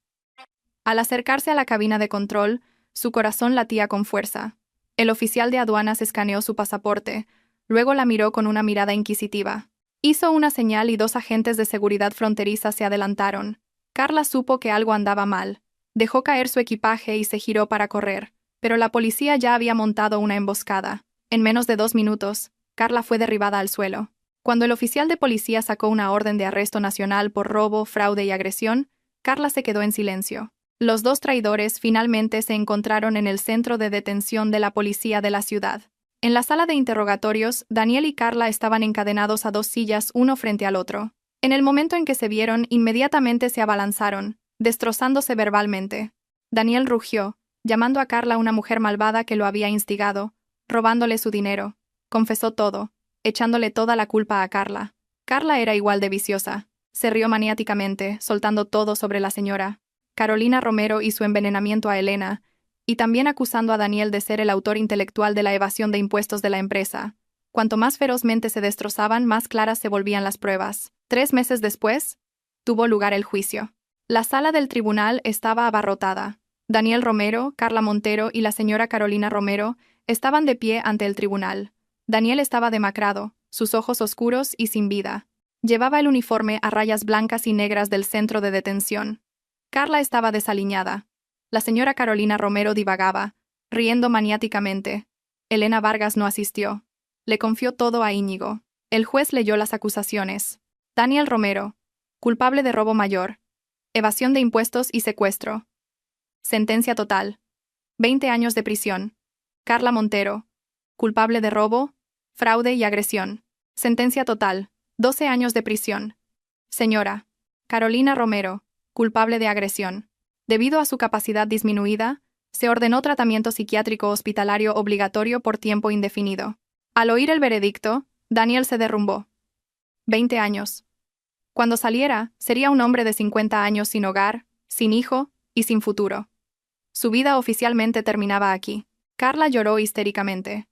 S1: Al acercarse a la cabina de control, su corazón latía con fuerza. El oficial de aduanas escaneó su pasaporte, luego la miró con una mirada inquisitiva. Hizo una señal y 2 agentes de seguridad fronteriza se adelantaron. Carla supo que algo andaba mal. Dejó caer su equipaje y se giró para correr, pero la policía ya había montado una emboscada. En menos de 2 minutos, Carla fue derribada al suelo. Cuando el oficial de policía sacó una orden de arresto nacional por robo, fraude y agresión, Carla se quedó en silencio. Los 2 traidores finalmente se encontraron en el centro de detención de la policía de la ciudad. En la sala de interrogatorios, Daniel y Carla estaban encadenados a 2 sillas uno frente al otro. En el momento en que se vieron, inmediatamente se abalanzaron, destrozándose verbalmente. Daniel rugió, llamando a Carla una mujer malvada que lo había instigado, robándole su dinero. Confesó todo, echándole toda la culpa a Carla. Carla era igual de viciosa. Se rió maniáticamente, soltando todo sobre la señora Carolina Romero y su envenenamiento a Elena, y también acusando a Daniel de ser el autor intelectual de la evasión de impuestos de la empresa. Cuanto más ferozmente se destrozaban, más claras se volvían las pruebas. 3 meses después, tuvo lugar el juicio. La sala del tribunal estaba abarrotada. Daniel Romero, Carla Montero y la señora Carolina Romero estaban de pie ante el tribunal. Daniel estaba demacrado, sus ojos oscuros y sin vida. Llevaba el uniforme a rayas blancas y negras del centro de detención. Carla estaba desaliñada. La señora Carolina Romero divagaba, riendo maniáticamente. Elena Vargas no asistió. Le confió todo a Íñigo. El juez leyó las acusaciones. Daniel Romero, culpable de robo mayor, evasión de impuestos y secuestro. Sentencia total: 20 años de prisión. Carla Montero, culpable de robo, fraude y agresión. Sentencia total: 12 años de prisión. Señora Carolina Romero, culpable de agresión. Debido a su capacidad disminuida, se ordenó tratamiento psiquiátrico hospitalario obligatorio por tiempo indefinido. Al oír el veredicto, Daniel se derrumbó. 20 años. Cuando saliera, sería un hombre de 50 años sin hogar, sin hijo y sin futuro. Su vida oficialmente terminaba aquí. Carla lloró histéricamente.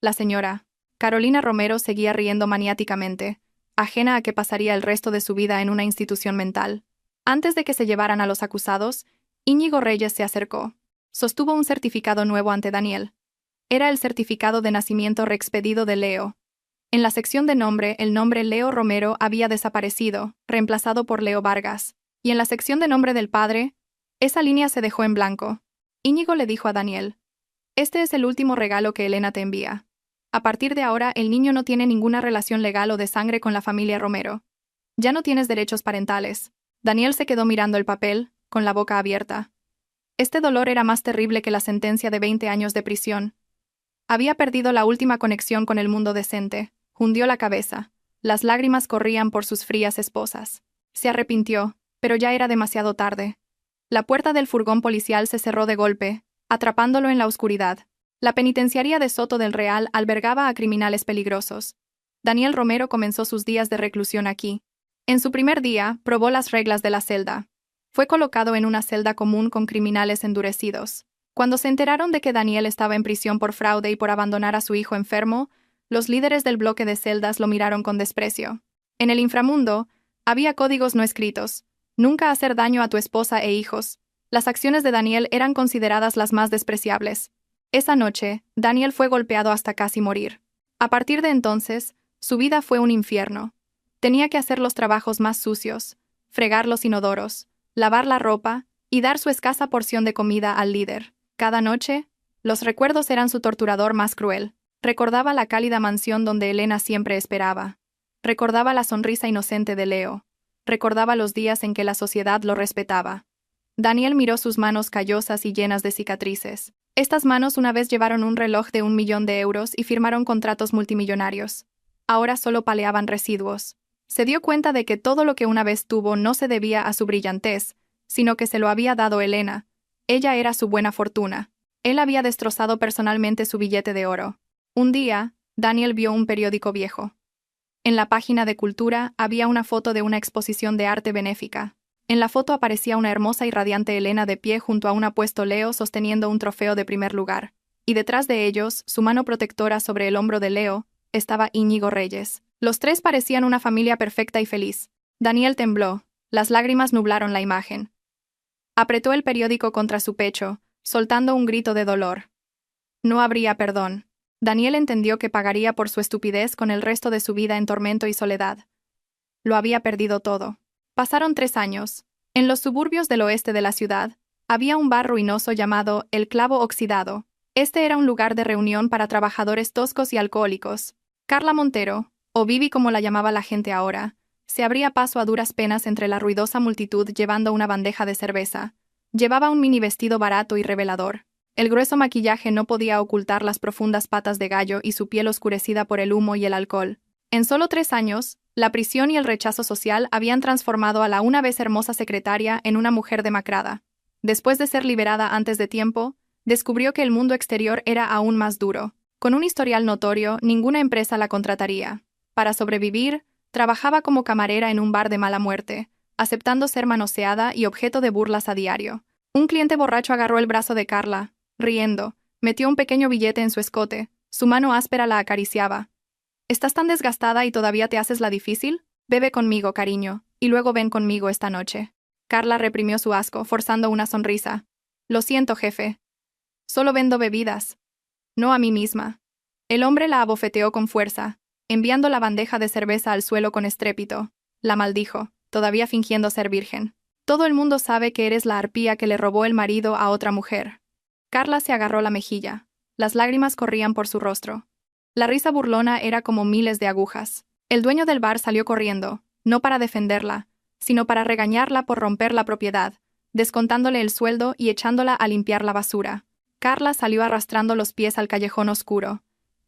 S1: La señora Carolina Romero seguía riendo maniáticamente, ajena a que pasaría el resto de su vida en una institución mental. Antes de que se llevaran a los acusados, Íñigo Reyes se acercó. Sostuvo un certificado nuevo ante Daniel. Era el certificado de nacimiento reexpedido de Leo. En la sección de nombre, el nombre Leo Romero había desaparecido, reemplazado por Leo Vargas. Y en la sección de nombre del padre, esa línea se dejó en blanco. Íñigo le dijo a Daniel: «Este es el último regalo que Elena te envía. A partir de ahora, el niño no tiene ninguna relación legal o de sangre con la familia Romero. Ya no tienes derechos parentales». Daniel se quedó mirando el papel, con la boca abierta. Este dolor era más terrible que la sentencia de 20 años de prisión. Había perdido la última conexión con el mundo decente. Hundió la cabeza. Las lágrimas corrían por sus frías esposas. Se arrepintió, pero ya era demasiado tarde. La puerta del furgón policial se cerró de golpe, atrapándolo en la oscuridad. La penitenciaría de Soto del Real albergaba a criminales peligrosos. Daniel Romero comenzó sus días de reclusión aquí. En su primer día, probó las reglas de la celda. Fue colocado en una celda común con criminales endurecidos. Cuando se enteraron de que Daniel estaba en prisión por fraude y por abandonar a su hijo enfermo, los líderes del bloque de celdas lo miraron con desprecio. En el inframundo, había códigos no escritos: nunca hacer daño a tu esposa e hijos. Las acciones de Daniel eran consideradas las más despreciables. Esa noche, Daniel fue golpeado hasta casi morir. A partir de entonces, su vida fue un infierno. Tenía que hacer los trabajos más sucios, fregar los inodoros, lavar la ropa y dar su escasa porción de comida al líder. Cada noche, los recuerdos eran su torturador más cruel. Recordaba la cálida mansión donde Elena siempre esperaba. Recordaba la sonrisa inocente de Leo. Recordaba los días en que la sociedad lo respetaba. Daniel miró sus manos callosas y llenas de cicatrices. Estas manos una vez llevaron un reloj de 1 millón de euros y firmaron contratos multimillonarios. Ahora solo paleaban residuos. Se dio cuenta de que todo lo que una vez tuvo no se debía a su brillantez, sino que se lo había dado Elena. Ella era su buena fortuna. Él había destrozado personalmente su billete de oro. Un día, Daniel vio un periódico viejo. En la página de Cultura había una foto de una exposición de arte benéfica. En la foto aparecía una hermosa y radiante Elena de pie junto a un apuesto Leo sosteniendo un trofeo de primer lugar. Y detrás de ellos, su mano protectora sobre el hombro de Leo, estaba Íñigo Reyes. Los tres parecían una familia perfecta y feliz. Daniel tembló. Las lágrimas nublaron la imagen. Apretó el periódico contra su pecho, soltando un grito de dolor. No habría perdón. Daniel entendió que pagaría por su estupidez con el resto de su vida en tormento y soledad. Lo había perdido todo. Pasaron 3 años. En los suburbios del oeste de la ciudad, había un bar ruinoso llamado El Clavo Oxidado. Este era un lugar de reunión para trabajadores toscos y alcohólicos. Carla Montero, o Vivi como la llamaba la gente ahora, se abría paso a duras penas entre la ruidosa multitud llevando una bandeja de cerveza. Llevaba un mini vestido barato y revelador. El grueso maquillaje no podía ocultar las profundas patas de gallo y su piel oscurecida por el humo y el alcohol. En solo 3 años, la prisión y el rechazo social habían transformado a la una vez hermosa secretaria en una mujer demacrada. Después de ser liberada antes de tiempo, descubrió que el mundo exterior era aún más duro. Con un historial notorio, ninguna empresa la contrataría. Para sobrevivir, trabajaba como camarera en un bar de mala muerte, aceptando ser manoseada y objeto de burlas a diario. Un cliente borracho agarró el brazo de Carla, riendo, metió un pequeño billete en su escote, su mano áspera la acariciaba. ¿Estás tan desgastada y todavía te haces la difícil? Bebe conmigo, cariño, y luego ven conmigo esta noche. Carla reprimió su asco, forzando una sonrisa. Lo siento, jefe. Solo vendo bebidas. No a mí misma. El hombre la abofeteó con fuerza, enviando la bandeja de cerveza al suelo con estrépito. La maldijo, todavía fingiendo ser virgen. Todo el mundo sabe que eres la arpía que le robó el marido a otra mujer. Carla se agarró la mejilla. Las lágrimas corrían por su rostro. La risa burlona era como miles de agujas. El dueño del bar salió corriendo, no para defenderla, sino para regañarla por romper la propiedad, descontándole el sueldo y echándola a limpiar la basura. Carla salió arrastrando los pies al callejón oscuro.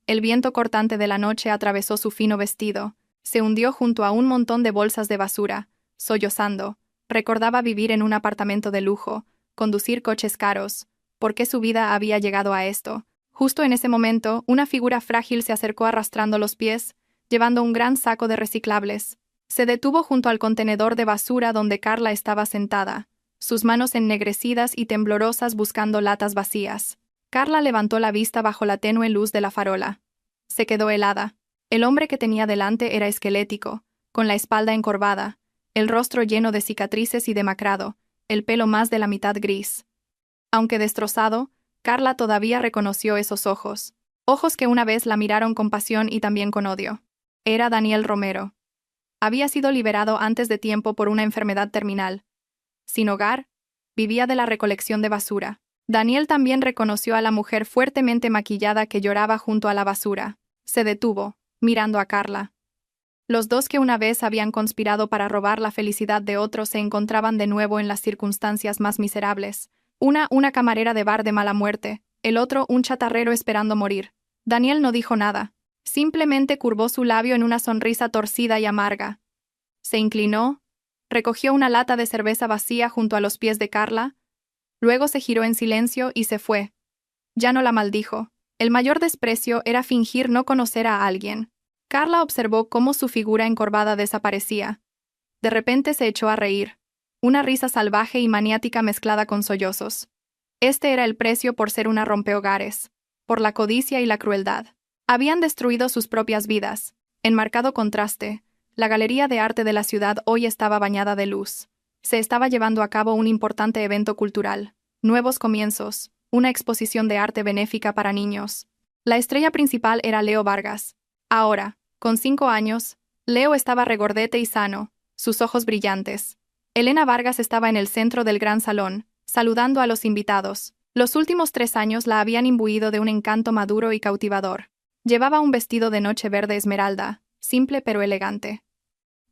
S1: El viento cortante de la noche atravesó su fino vestido, se hundió junto a un montón de bolsas de basura, sollozando. Recordaba vivir en un apartamento de lujo, conducir coches caros. ¿Por qué su vida había llegado a esto? Justo en ese momento, una figura frágil se acercó arrastrando los pies, llevando un gran saco de reciclables. Se detuvo junto al contenedor de basura donde Carla estaba sentada, sus manos ennegrecidas y temblorosas buscando latas vacías. Carla levantó la vista bajo la tenue luz de la farola. Se quedó helada. El hombre que tenía delante era esquelético, con la espalda encorvada, el rostro lleno de cicatrices y demacrado, el pelo más de la mitad gris. Aunque destrozado, Carla todavía reconoció esos ojos. Ojos que una vez la miraron con pasión y también con odio. Era Daniel Romero. Había sido liberado antes de tiempo por una enfermedad terminal. Sin hogar, vivía de la recolección de basura. Daniel también reconoció a la mujer fuertemente maquillada que lloraba junto a la basura. Se detuvo, mirando a Carla. Los dos que una vez habían conspirado para robar la felicidad de otros se encontraban de nuevo en las circunstancias más miserables. Una camarera de bar de mala muerte, el otro un chatarrero esperando morir. Daniel no dijo nada. Simplemente curvó su labio en una sonrisa torcida y amarga. Se inclinó, recogió una lata de cerveza vacía junto a los pies de Carla, luego se giró en silencio y se fue. Ya no la maldijo. El mayor desprecio era fingir no conocer a alguien. Carla observó cómo su figura encorvada desaparecía. De repente se echó a reír. Una risa salvaje y maniática mezclada con sollozos. Este era el precio por ser una rompehogares, por la codicia y la crueldad. Habían destruido sus propias vidas. En marcado contraste, la galería de arte de la ciudad hoy estaba bañada de luz. Se estaba llevando a cabo un importante evento cultural. Nuevos comienzos, una exposición de arte benéfica para niños. La estrella principal era Leo Vargas. Ahora, con 5 años, Leo estaba regordete y sano, sus ojos brillantes. Elena Vargas estaba en el centro del gran salón, saludando a los invitados. Los últimos 3 años la habían imbuido de un encanto maduro y cautivador. Llevaba un vestido de noche verde esmeralda, simple pero elegante.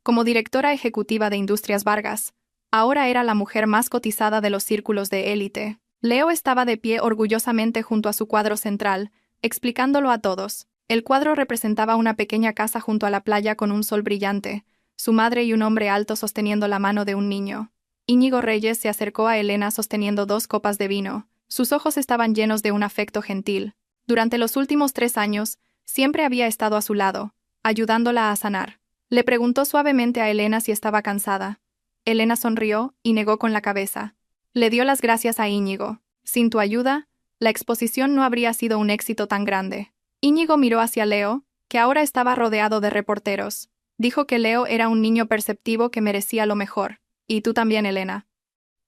S1: Como directora ejecutiva de Industrias Vargas, ahora era la mujer más cotizada de los círculos de élite. Leo estaba de pie orgullosamente junto a su cuadro central, explicándolo a todos. El cuadro representaba una pequeña casa junto a la playa con un sol brillante, su madre y un hombre alto sosteniendo la mano de un niño. Íñigo Reyes se acercó a Elena sosteniendo 2 copas de vino. Sus ojos estaban llenos de un afecto gentil. Durante los últimos 3 años, siempre había estado a su lado, ayudándola a sanar. Le preguntó suavemente a Elena si estaba cansada. Elena sonrió y negó con la cabeza. Le dio las gracias a Íñigo. Sin tu ayuda, la exposición no habría sido un éxito tan grande. Íñigo miró hacia Leo, que ahora estaba rodeado de reporteros. Dijo que Leo era un niño perceptivo que merecía lo mejor. Y tú también, Elena.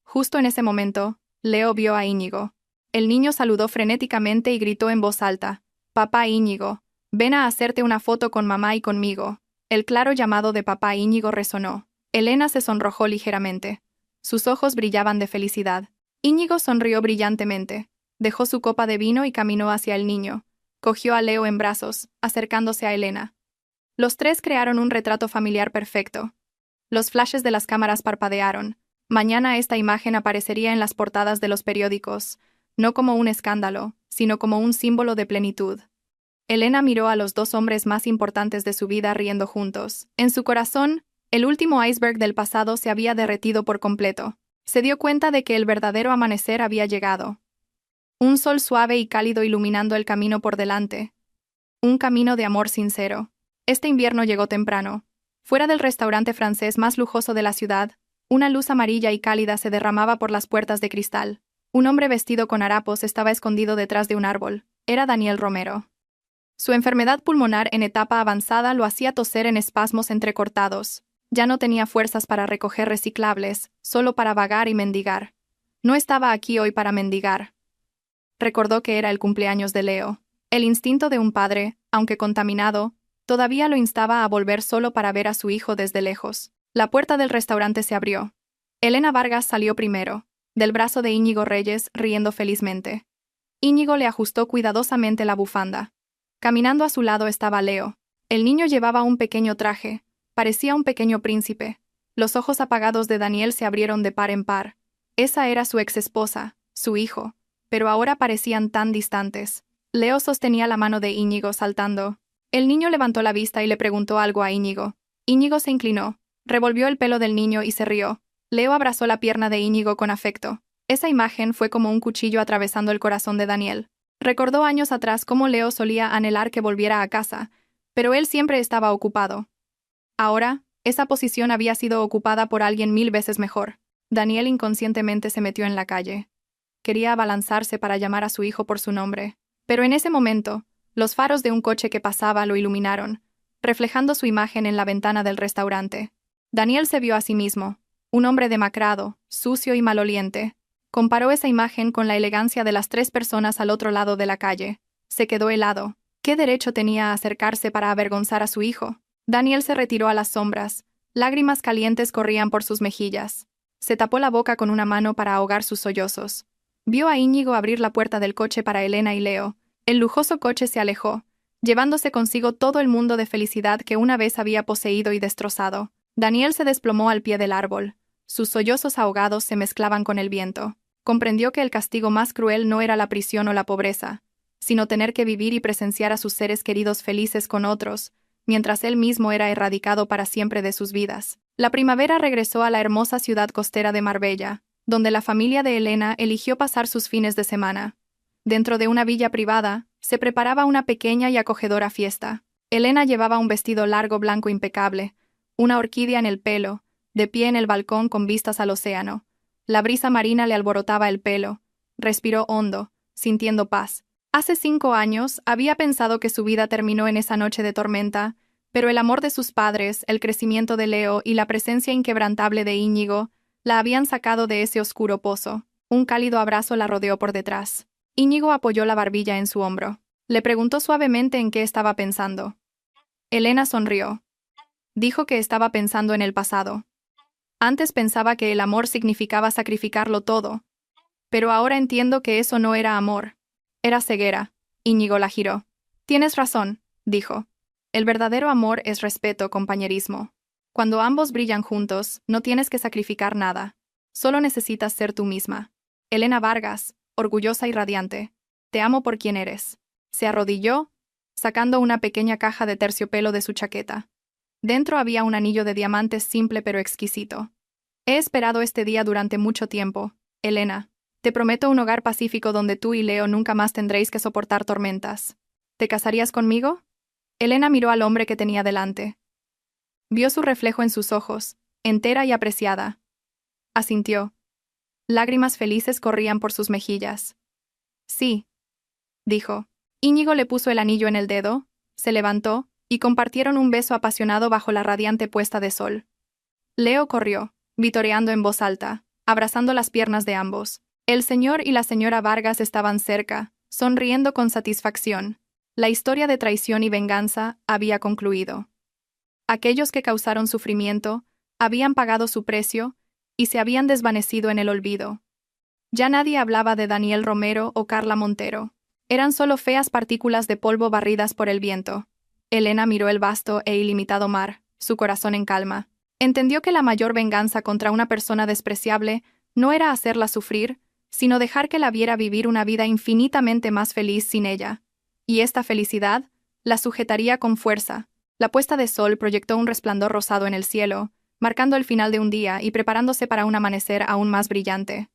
S1: Justo en ese momento, Leo vio a Íñigo. El niño saludó frenéticamente y gritó en voz alta: «Papá Íñigo, ven a hacerte una foto con mamá y conmigo». El claro llamado de papá Íñigo resonó. Elena se sonrojó ligeramente. Sus ojos brillaban de felicidad. Íñigo sonrió brillantemente. Dejó su copa de vino y caminó hacia el niño. Cogió a Leo en brazos, acercándose a Elena. Los tres crearon un retrato familiar perfecto. Los flashes de las cámaras parpadearon. Mañana esta imagen aparecería en las portadas de los periódicos, no como un escándalo, sino como un símbolo de plenitud. Elena miró a los dos hombres más importantes de su vida riendo juntos. En su corazón, el último iceberg del pasado se había derretido por completo. Se dio cuenta de que el verdadero amanecer había llegado. Un sol suave y cálido iluminando el camino por delante. Un camino de amor sincero. Este invierno llegó temprano. Fuera del restaurante francés más lujoso de la ciudad, una luz amarilla y cálida se derramaba por las puertas de cristal. Un hombre vestido con harapos estaba escondido detrás de un árbol. Era Daniel Romero. Su enfermedad pulmonar en etapa avanzada lo hacía toser en espasmos entrecortados. Ya no tenía fuerzas para recoger reciclables, solo para vagar y mendigar. No estaba aquí hoy para mendigar. Recordó que era el cumpleaños de Leo. El instinto de un padre, aunque contaminado, todavía lo instaba a volver solo para ver a su hijo desde lejos. La puerta del restaurante se abrió. Elena Vargas salió primero, del brazo de Íñigo Reyes, riendo felizmente. Íñigo le ajustó cuidadosamente la bufanda. Caminando a su lado estaba Leo. El niño llevaba un pequeño traje. Parecía un pequeño príncipe. Los ojos apagados de Daniel se abrieron de par en par. Esa era su exesposa, su hijo, pero ahora parecían tan distantes. Leo sostenía la mano de Íñigo saltando. El niño levantó la vista y le preguntó algo a Íñigo. Íñigo se inclinó, revolvió el pelo del niño y se rió. Leo abrazó la pierna de Íñigo con afecto. Esa imagen fue como un cuchillo atravesando el corazón de Daniel. Recordó años atrás cómo Leo solía anhelar que volviera a casa, pero él siempre estaba ocupado. Ahora, esa posición había sido ocupada por alguien 1000 veces mejor. Daniel inconscientemente se metió en la calle. Quería abalanzarse para llamar a su hijo por su nombre. Pero en ese momento, los faros de un coche que pasaba lo iluminaron, reflejando su imagen en la ventana del restaurante. Daniel se vio a sí mismo, un hombre demacrado, sucio y maloliente. Comparó esa imagen con la elegancia de las 3 personas al otro lado de la calle. Se quedó helado. ¿Qué derecho tenía a acercarse para avergonzar a su hijo? Daniel se retiró a las sombras. Lágrimas calientes corrían por sus mejillas. Se tapó la boca con una mano para ahogar sus sollozos. Vio a Íñigo abrir la puerta del coche para Elena y Leo. El lujoso coche se alejó, llevándose consigo todo el mundo de felicidad que una vez había poseído y destrozado. Daniel se desplomó al pie del árbol. Sus sollozos ahogados se mezclaban con el viento. Comprendió que el castigo más cruel no era la prisión o la pobreza, sino tener que vivir y presenciar a sus seres queridos felices con otros, mientras él mismo era erradicado para siempre de sus vidas. La primavera regresó a la hermosa ciudad costera de Marbella, donde la familia de Elena eligió pasar sus fines de semana. Dentro de una villa privada, se preparaba una pequeña y acogedora fiesta. Elena llevaba un vestido largo blanco impecable, una orquídea en el pelo, de pie en el balcón con vistas al océano. La brisa marina le alborotaba el pelo. Respiró hondo, sintiendo paz. Hace 5 años había pensado que su vida terminó en esa noche de tormenta, pero el amor de sus padres, el crecimiento de Leo y la presencia inquebrantable de Íñigo la habían sacado de ese oscuro pozo. Un cálido abrazo la rodeó por detrás. Íñigo apoyó la barbilla en su hombro. Le preguntó suavemente en qué estaba pensando. Elena sonrió. Dijo que estaba pensando en el pasado. Antes pensaba que el amor significaba sacrificarlo todo. Pero ahora entiendo que eso no era amor. Era ceguera. Íñigo la giró. Tienes razón, dijo. El verdadero amor es respeto, compañerismo. Cuando ambos brillan juntos, no tienes que sacrificar nada. Solo necesitas ser tú misma. Elena Vargas, orgullosa y radiante. Te amo por quien eres. Se arrodilló, sacando una pequeña caja de terciopelo de su chaqueta. Dentro había un anillo de diamantes simple pero exquisito. He esperado este día durante mucho tiempo, Elena. Te prometo un hogar pacífico donde tú y Leo nunca más tendréis que soportar tormentas. ¿Te casarías conmigo? Elena miró al hombre que tenía delante. Vio su reflejo en sus ojos, entera y apreciada. Asintió. Lágrimas felices corrían por sus mejillas. Sí, dijo. Íñigo le puso el anillo en el dedo, se levantó, y compartieron un beso apasionado bajo la radiante puesta de sol. Leo corrió, vitoreando en voz alta, abrazando las piernas de ambos. El señor y la señora Vargas estaban cerca, sonriendo con satisfacción. La historia de traición y venganza había concluido. Aquellos que causaron sufrimiento habían pagado su precio y se habían desvanecido en el olvido. Ya nadie hablaba de Daniel Romero o Carla Montero. Eran solo feas partículas de polvo barridas por el viento. Elena miró el vasto e ilimitado mar, su corazón en calma. Entendió que la mayor venganza contra una persona despreciable no era hacerla sufrir, sino dejar que la viera vivir una vida infinitamente más feliz sin ella. Y esta felicidad la sujetaría con fuerza. La puesta de sol proyectó un resplandor rosado en el cielo, marcando el final de un día y preparándose para un amanecer aún más brillante.